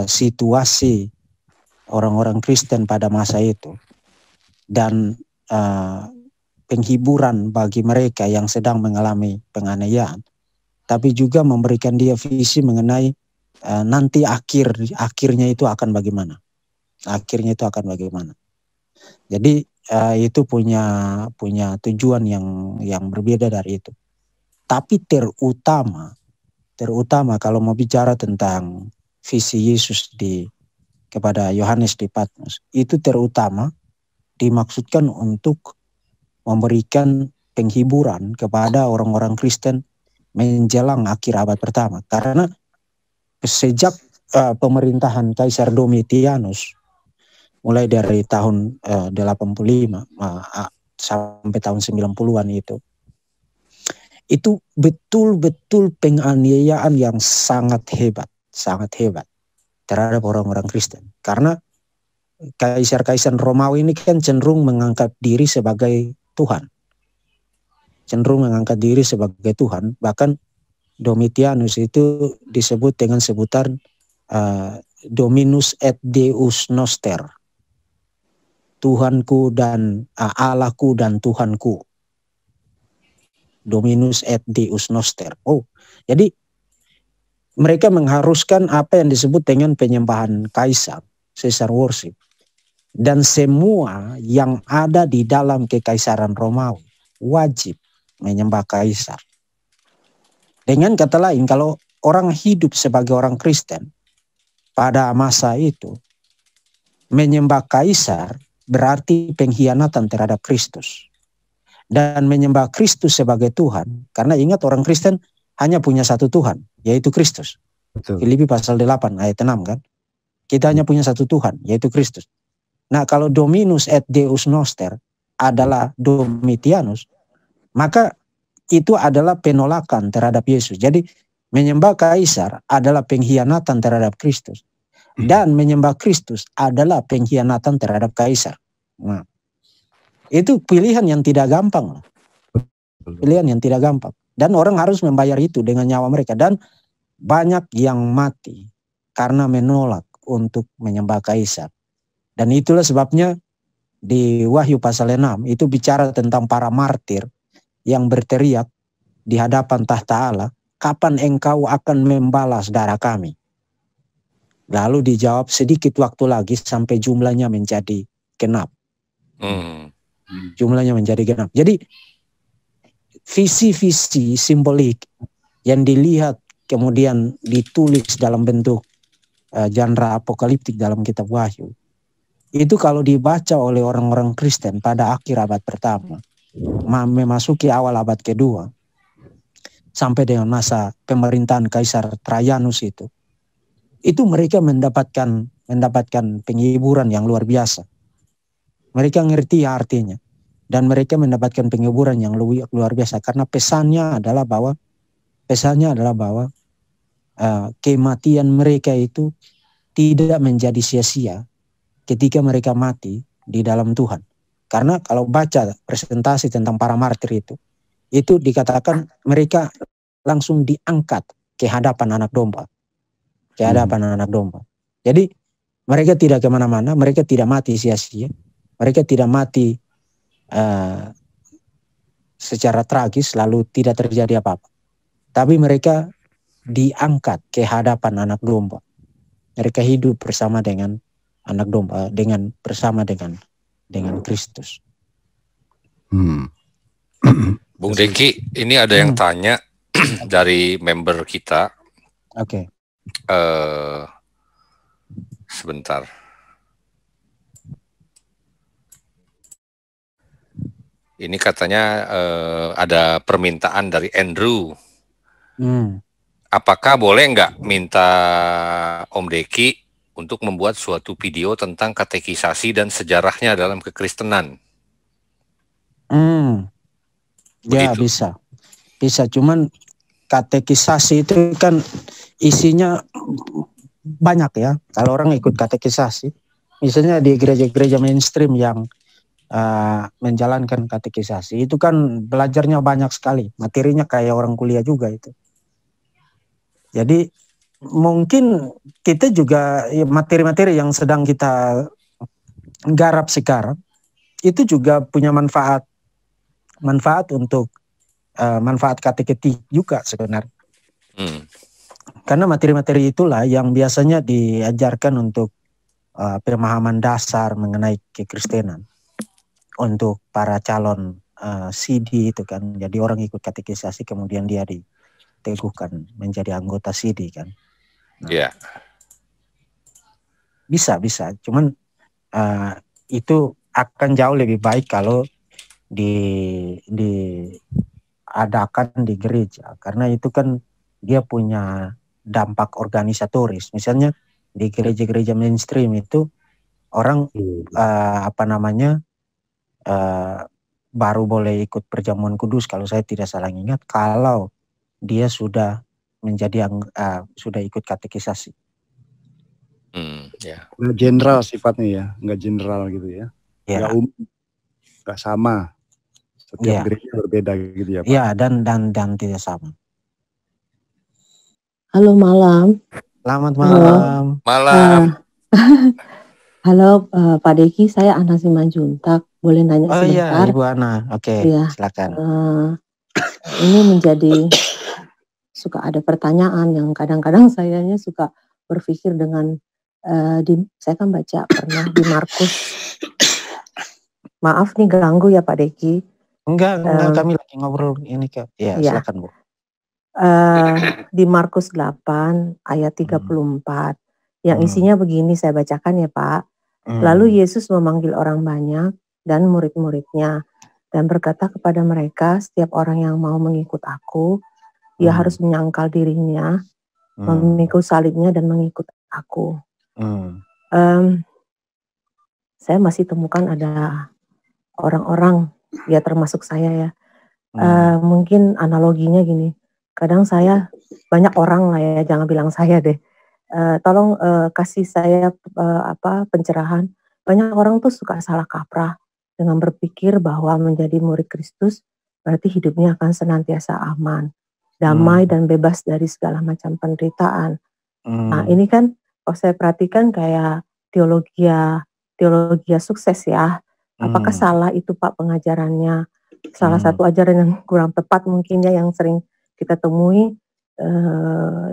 situasi orang-orang Kristen pada masa itu dan penghiburan bagi mereka yang sedang mengalami penganiayaan, tapi juga memberikan dia visi mengenai nanti akhirnya itu akan bagaimana. Jadi itu punya tujuan yang berbeda dari itu. Tapi terutama kalau mau bicara tentang visi Yesus kepada Yohanes di Patmos itu terutama dimaksudkan untuk memberikan penghiburan kepada orang-orang Kristen menjelang akhir abad pertama. Karena sejak pemerintahan Kaisar Domitianus mulai dari tahun 85 sampai tahun 90-an itu betul-betul penganiayaan yang sangat hebat terhadap orang-orang Kristen. Karena kaisar-kaisar Romawi ini kan cenderung mengangkat diri sebagai Tuhan. Bahkan Domitianus itu disebut dengan sebutan Dominus et Deus Noster. Tuhanku dan Allahku dan Tuhanku. Dominus et Deus Noster. Jadi mereka mengharuskan apa yang disebut dengan penyembahan kaisar, Caesar worship. Dan semua yang ada di dalam kekaisaran Romawi wajib menyembah kaisar. Dengan kata lain, kalau orang hidup sebagai orang Kristen pada masa itu, menyembah kaisar berarti pengkhianatan terhadap Kristus. Dan menyembah Kristus sebagai Tuhan, karena ingat orang Kristen hanya punya satu Tuhan, yaitu Kristus. Filipi pasal 8 ayat 6 kan. Kita hanya punya satu Tuhan, yaitu Kristus. Nah, kalau Dominus et Deus Noster adalah Domitianus, maka itu adalah penolakan terhadap Yesus. Jadi menyembah kaisar adalah pengkhianatan terhadap Kristus. Dan menyembah Kristus adalah pengkhianatan terhadap kaisar. Nah, itu pilihan yang tidak gampang. Dan orang harus membayar itu dengan nyawa mereka. Dan banyak yang mati karena menolak untuk menyembah kaisar. Dan itulah sebabnya di Wahyu pasal 6 itu bicara tentang para martir yang berteriak di hadapan tahta Allah, kapan engkau akan membalas darah kami? Lalu dijawab, sedikit waktu lagi sampai jumlahnya menjadi genap. Jumlahnya menjadi genap. Jadi visi-visi simbolik yang dilihat kemudian ditulis dalam bentuk genre apokaliptik dalam kitab Wahyu, itu kalau dibaca oleh orang-orang Kristen pada akhir abad pertama, memasuki awal abad kedua, sampai dengan masa pemerintahan Kaisar Trajanus itu mereka mendapatkan penghiburan yang luar biasa. Mereka ngerti artinya, dan mereka mendapatkan penghiburan yang luar biasa karena pesannya adalah bahwa kematian mereka itu tidak menjadi sia-sia ketika mereka mati di dalam Tuhan. Karena kalau baca presentasi tentang para martir itu dikatakan mereka langsung diangkat ke hadapan anak domba. Jadi mereka tidak kemana-mana, mereka tidak mati sia-sia, mereka tidak mati secara tragis lalu tidak terjadi apa-apa. Tapi mereka diangkat ke hadapan anak domba. Mereka hidup bersama dengan anak domba, bersama dengan Kristus. Bung Dengki, ini ada yang tanya dari member kita. Oke. Sebentar. Ini katanya ada permintaan dari Andrew. Apakah boleh nggak minta Om Deki untuk membuat suatu video tentang katekisasi dan sejarahnya dalam kekristenan? Ya bisa. Cuman katekisasi itu kan isinya banyak ya. Kalau orang ikut katekisasi, misalnya di gereja-gereja mainstream yang menjalankan katekisasi, itu kan belajarnya banyak sekali. Materinya kayak orang kuliah juga itu. Jadi mungkin kita juga materi-materi yang sedang kita garap sekarang itu juga punya manfaat untuk manfaat kateketik juga sebenarnya. Karena materi-materi itulah yang biasanya diajarkan untuk pemahaman dasar mengenai kekristenan untuk para calon CD itu kan. Jadi orang ikut katekisasi kemudian dia diteguhkan menjadi anggota CD kan. Iya. Bisa. Cuman itu akan jauh lebih baik kalau diadakan di gereja, karena itu kan dia punya dampak organisatoris. Misalnya di gereja-gereja mainstream itu orang baru boleh ikut perjamuan kudus kalau saya tidak salah ingat kalau dia sudah menjadi sudah ikut katekisasi. Nggak general sifatnya ya, nggak general gitu ya. Nggak sama. Setiap gereja berbeda gitu ya Pak. Iya, dan tidak sama. Halo malam. Selamat malam. Malam. Halo Pak Deki, saya Ana Simanjuntak. Boleh nanya sebentar? Iya, Ibu Ana. Oke, silakan. Ini menjadi suka ada pertanyaan yang kadang-kadang sayanya suka berpikir dengan saya kan baca pernah di Markus. Maaf nih ganggu ya Pak Deki. Enggak, kami lagi ngobrol ini Kak. Ya, silakan Bu. Di Markus 8 ayat 34 yang isinya begini, saya bacakan ya Pak. Lalu Yesus memanggil orang banyak dan murid-muridnya dan berkata kepada mereka, setiap orang yang mau mengikut aku, dia harus menyangkal dirinya, memikul salibnya dan mengikut aku. Saya masih temukan ada orang-orang, ya termasuk saya ya, mungkin analoginya gini, kadang saya, banyak orang lah ya, jangan bilang saya deh, tolong kasih saya pencerahan. Banyak orang tuh suka salah kaprah dengan berpikir bahwa menjadi murid Kristus berarti hidupnya akan senantiasa aman, damai dan bebas dari segala macam penderitaan. Nah ini kan kalau saya perhatikan kayak teologia sukses ya. Apakah salah itu Pak pengajarannya? Salah satu ajaran yang kurang tepat mungkin ya yang sering kita temui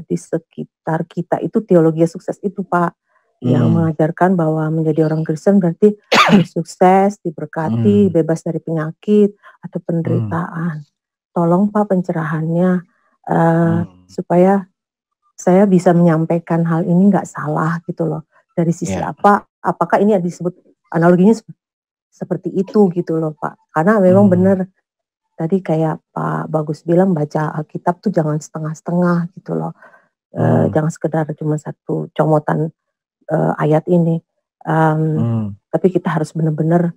di sekitar kita itu teologi sukses itu Pak, yang mengajarkan bahwa menjadi orang Kristen berarti harus sukses, diberkati, bebas dari penyakit atau penderitaan. Tolong Pak pencerahannya supaya saya bisa menyampaikan hal ini nggak salah gitu loh. Dari sisi apa? Apakah ini disebut analoginya seperti itu gitu loh Pak? Karena memang benar. Tadi kayak Pak Bagus bilang baca Alkitab tuh jangan setengah-setengah gitu loh. Jangan sekedar cuma satu comotan ayat ini. Tapi kita harus benar-benar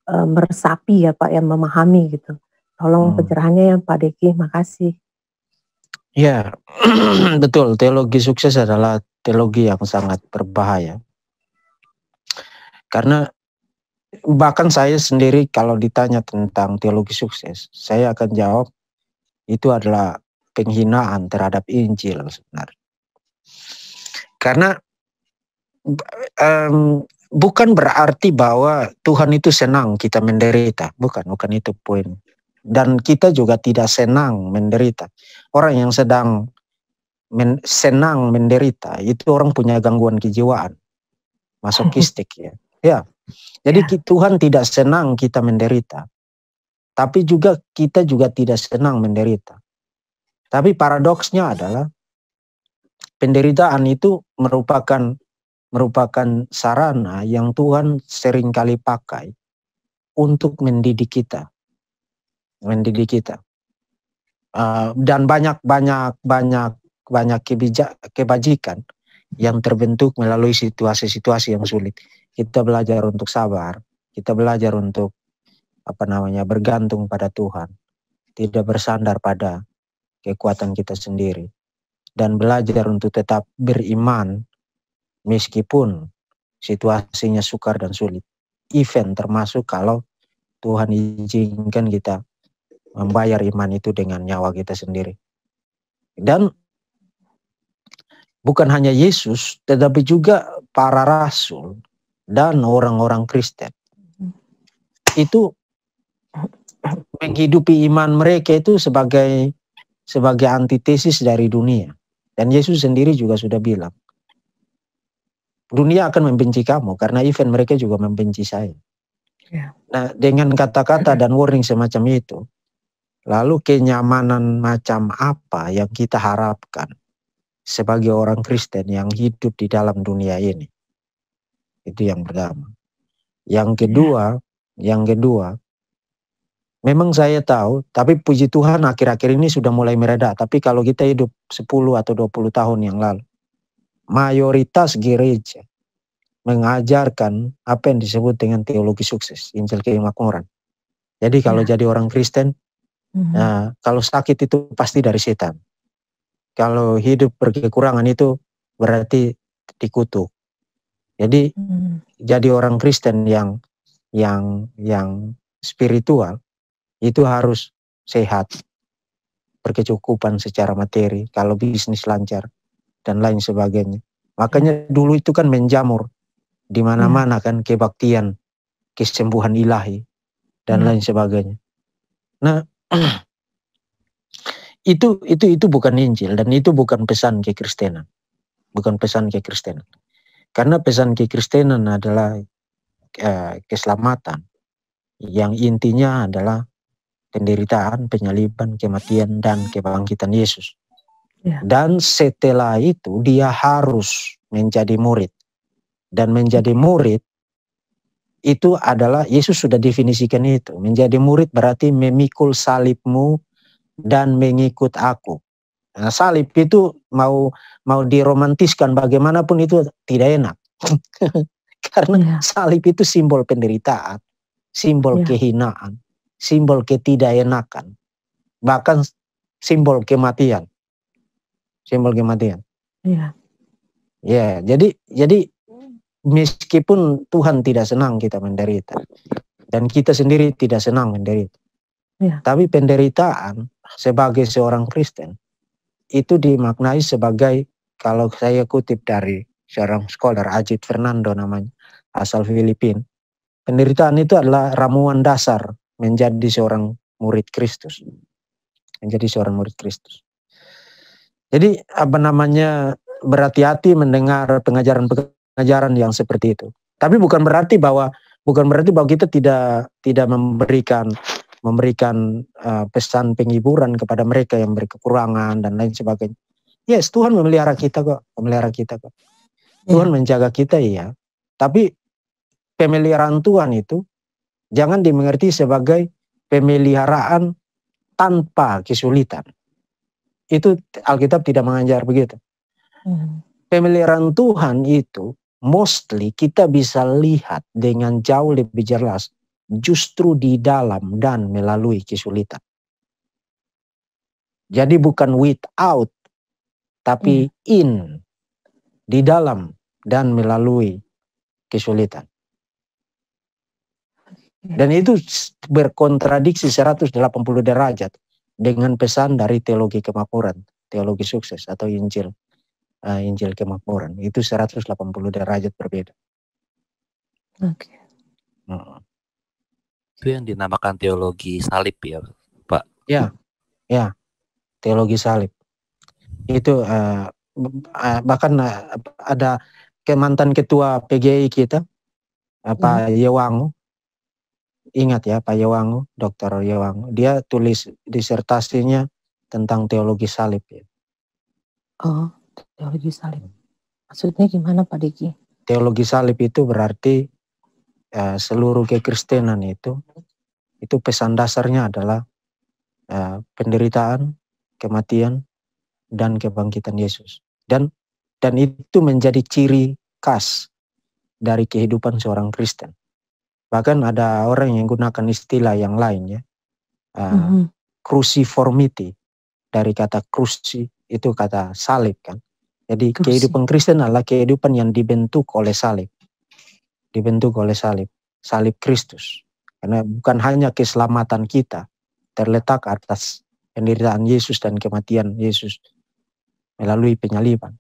meresapi ya Pak, yang memahami gitu. Tolong pencerahannya ya Pak Deki, makasih. Ya, betul. Teologi sukses adalah teologi yang sangat berbahaya. Karena bahkan saya sendiri kalau ditanya tentang teologi sukses, saya akan jawab itu adalah penghinaan terhadap Injil sebenarnya. Karena bukan berarti bahwa Tuhan itu senang kita menderita, bukan itu poin. Dan kita juga tidak senang menderita. Orang yang sedang senang menderita itu orang punya gangguan kejiwaan, masokistik ya. Ya. Jadi Tuhan tidak senang kita menderita. Tapi juga kita juga tidak senang menderita. Tapi paradoksnya adalah penderitaan itu merupakan sarana yang Tuhan seringkali pakai untuk mendidik kita. Dan banyak kebajikan yang terbentuk melalui situasi-situasi yang sulit. Kita belajar untuk sabar, kita belajar untuk bergantung pada Tuhan, tidak bersandar pada kekuatan kita sendiri, dan belajar untuk tetap beriman meskipun situasinya sukar dan sulit. Even termasuk kalau Tuhan izinkan kita membayar iman itu dengan nyawa kita sendiri. Dan bukan hanya Yesus, tetapi juga para rasul dan orang-orang Kristen itu menghidupi iman mereka itu sebagai antitesis dari dunia. Dan Yesus sendiri juga sudah bilang, dunia akan membenci kamu karena even mereka juga membenci saya. Nah, dengan kata-kata dan warning semacam itu, lalu kenyamanan macam apa yang kita harapkan sebagai orang Kristen yang hidup di dalam dunia ini? Itu yang pertama. Yang kedua, memang saya tahu, tapi puji Tuhan akhir-akhir ini sudah mulai mereda. Tapi kalau kita hidup 10 atau 20 tahun yang lalu, mayoritas gereja mengajarkan apa yang disebut dengan teologi sukses, Injil kemakmuran. Jadi kalau jadi orang Kristen, kalau sakit itu pasti dari setan. Kalau hidup berkekurangan itu berarti dikutuk. Jadi jadi orang Kristen yang spiritual itu harus sehat, berkecukupan secara materi, kalau bisnis lancar dan lain sebagainya. Makanya dulu itu kan menjamur di mana-mana kan kebaktian, kesembuhan ilahi dan lain sebagainya. Nah, itu bukan Injil dan itu bukan pesan kekristenan. Bukan pesan kekristenan. Karena pesan kekristenan adalah keselamatan yang intinya adalah penderitaan, penyaliban, kematian dan kebangkitan Yesus. Dan setelah itu dia harus menjadi murid. Dan menjadi murid itu adalah, Yesus sudah definisikan itu. Menjadi murid berarti memikul salibmu dan mengikut aku. Nah, salib itu mau diromantiskan bagaimanapun itu tidak enak. Karena salib itu simbol penderitaan, simbol kehinaan, simbol ketidakenakan, bahkan simbol kematian. Simbol kematian. Jadi meskipun Tuhan tidak senang kita menderita dan kita sendiri tidak senang menderita, tapi penderitaan sebagai seorang Kristen itu dimaknai sebagai, kalau saya kutip dari seorang scholar, Ajit Fernando namanya, asal Filipina, penderitaan itu adalah ramuan dasar menjadi seorang murid Kristus, menjadi seorang murid Kristus. Jadi berhati-hati mendengar pengajaran yang seperti itu. Tapi bukan berarti bahwa kita tidak memberikan pesan penghiburan kepada mereka yang berkekurangan dan lain sebagainya. Yes, Tuhan memelihara kita kok, Tuhan menjaga kita, iya. Tapi pemeliharaan Tuhan itu jangan dimengerti sebagai pemeliharaan tanpa kesulitan. Itu Alkitab tidak mengajar begitu. Pemeliharaan Tuhan itu mostly kita bisa lihat dengan jauh lebih jelas justru di dalam dan melalui kesulitan. Jadi bukan without, tapi in, di dalam dan melalui kesulitan. Dan itu berkontradiksi 180 derajat dengan pesan dari teologi kemakmuran, teologi sukses atau Injil kemakmuran. Itu 180 derajat berbeda. Itu yang dinamakan teologi salib ya, Pak? Ya, teologi salib. Itu bahkan ada mantan ketua PGI kita, Pak Yewangu. Ingat ya, Pak Yewangu, Dr. Yewangu. Dia tulis disertasinya tentang teologi salib. Ya. Oh, teologi salib. Maksudnya gimana, Pak Diki? Teologi salib itu berarti seluruh kekristenan itu pesan dasarnya adalah penderitaan, kematian, dan kebangkitan Yesus. Dan itu menjadi ciri khas dari kehidupan seorang Kristen. Bahkan ada orang yang gunakan istilah yang lain ya. Cruciformity, dari kata cruci itu kata salib kan. Jadi kehidupan Kristen adalah kehidupan yang dibentuk oleh salib. Dibentuk oleh salib. Salib Kristus. Karena bukan hanya keselamatan kita terletak atas penderitaan Yesus dan kematian Yesus melalui penyaliban.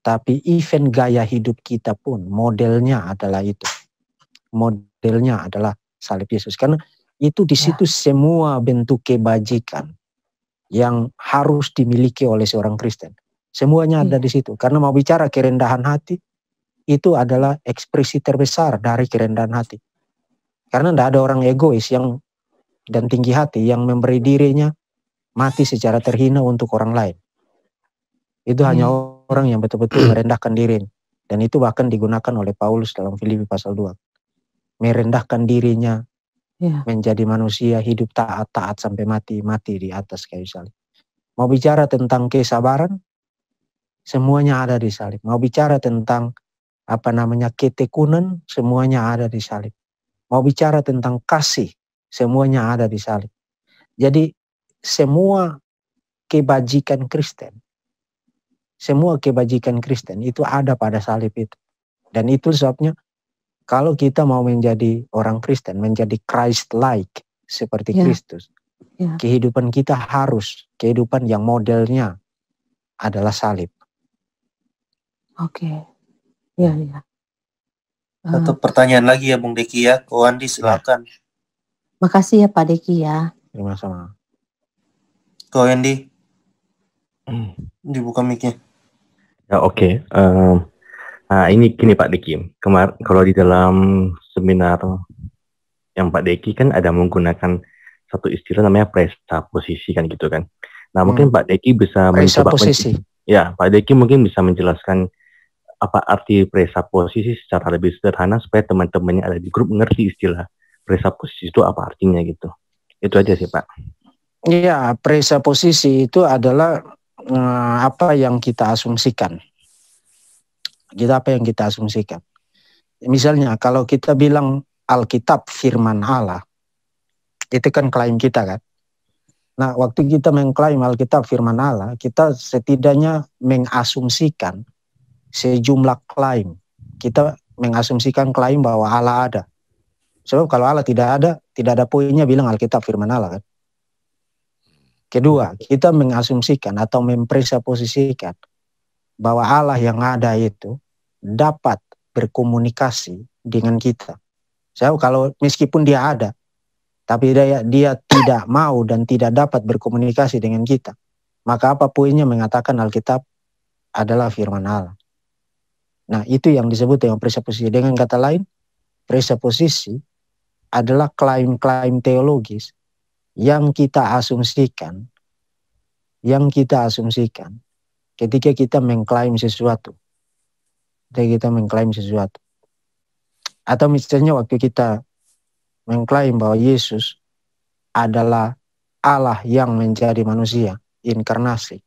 Tapi even gaya hidup kita pun modelnya adalah itu. Modelnya adalah salib Yesus. Karena itu di situ semua bentuk kebajikan yang harus dimiliki oleh seorang Kristen. Semuanya ada di situ. Karena mau bicara kerendahan hati, itu adalah ekspresi terbesar dari kerendahan hati. Karena tidak ada orang egois dan tinggi hati yang memberi dirinya mati secara terhina untuk orang lain. Itu hanya orang yang betul-betul merendahkan diri Dan itu bahkan digunakan oleh Paulus dalam Filipi pasal 2. Merendahkan dirinya, menjadi manusia, hidup taat sampai mati di atas kayu salib. Mau bicara tentang kesabaran, semuanya ada di salib. Mau bicara tentang ketekunan, semuanya ada di salib. Mau bicara tentang kasih, semuanya ada di salib. Jadi semua kebajikan Kristen itu ada pada salib itu. Dan itu sebabnya kalau kita mau menjadi orang Kristen, menjadi Christ-like seperti Kristus, kehidupan kita harus kehidupan yang modelnya adalah salib. Oke. Satu pertanyaan lagi ya Bung Deki ya, Ko Andi silakan. Makasih ya Pak Deki ya. Sama-sama. Ko Andi, dibuka mic-nya. Ya oke. Ini gini Pak Deki, kalau di dalam seminar yang Pak Deki kan ada menggunakan satu istilah namanya presaposisi kan gitu kan. Nah mungkin Pak Deki bisa mencoba Pak Deki mungkin bisa menjelaskan apa arti presaposisi secara lebih sederhana supaya teman-teman yang ada di grup mengerti istilah presaposisi itu apa artinya gitu. Itu aja sih Pak. Iya, presaposisi itu adalah apa yang kita asumsikan. Misalnya kalau kita bilang Alkitab firman Allah, itu kan klaim kita kan. Nah, waktu kita mengklaim Alkitab firman Allah, kita setidaknya mengasumsikan sejumlah klaim. Kita mengasumsikan klaim bahwa Allah ada. Sebab kalau Allah tidak ada poinnya bilang Alkitab firman Allah kan. Kedua, kita mengasumsikan atau mempresaposisikan bahwa Allah yang ada itu dapat berkomunikasi dengan kita. So, kalau meskipun dia ada, tapi dia tidak mau dan tidak dapat berkomunikasi dengan kita, maka apa poinnya mengatakan Alkitab adalah firman Allah. Nah, itu yang disebut dengan presaposisi. Dengan kata lain, presaposisi adalah klaim-klaim teologis yang kita asumsikan ketika kita mengklaim sesuatu. Atau misalnya waktu kita mengklaim bahwa Yesus adalah Allah yang menjadi manusia, inkarnasi.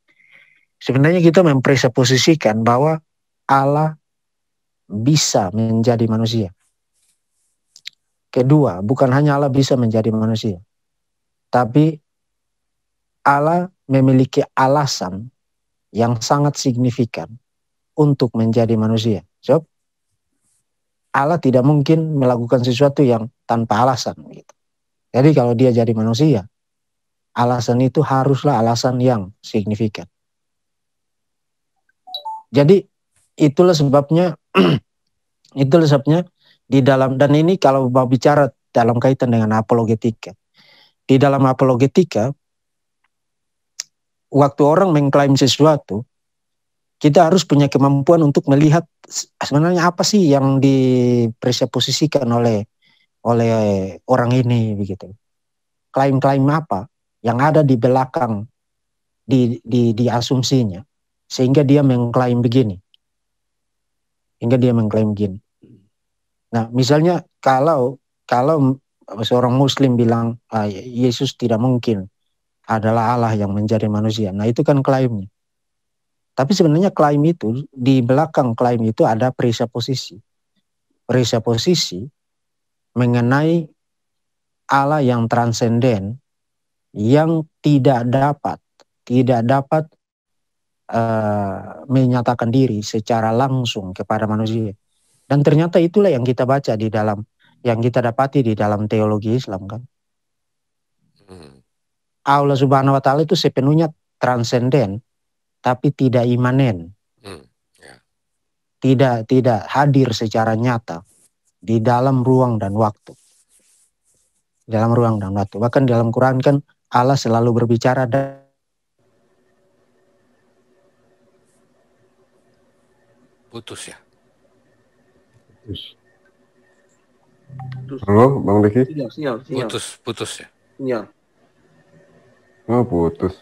Sebenarnya kita mempresuposisikan bahwa Allah bisa menjadi manusia. Kedua, bukan hanya Allah bisa menjadi manusia, tapi Allah memiliki alasan yang sangat signifikan untuk menjadi manusia. So, Allah tidak mungkin melakukan sesuatu yang tanpa alasan. Gitu. Jadi kalau dia jadi manusia, alasan itu haruslah alasan yang signifikan. Jadi itulah sebabnya di dalam, dan ini kalau mau bicara dalam kaitan dengan apologetika. Di dalam apologetika, waktu orang mengklaim sesuatu, kita harus punya kemampuan untuk melihat sebenarnya apa sih yang dipresuposisikan oleh orang ini begitu. Klaim-klaim apa yang ada di belakang di asumsinya sehingga dia mengklaim begini. Nah, misalnya kalau seorang muslim bilang Yesus tidak mungkin adalah Allah yang menjadi manusia. Nah, itu kan klaimnya. Tapi sebenarnya klaim itu, di belakang klaim itu ada presuposisi. Presuposisi mengenai Allah yang transenden, yang tidak dapat menyatakan diri secara langsung kepada manusia. Dan ternyata itulah yang kita baca di dalam, yang kita dapati di dalam teologi Islam kan. Allah Subhanahu wa Ta'ala itu sepenuhnya transenden, tapi tidak imanen, tidak hadir secara nyata di dalam ruang dan waktu. Bahkan dalam Quran kan Allah selalu berbicara putus ya. Halo, Bang Deki. Putus ya. Oh, putus.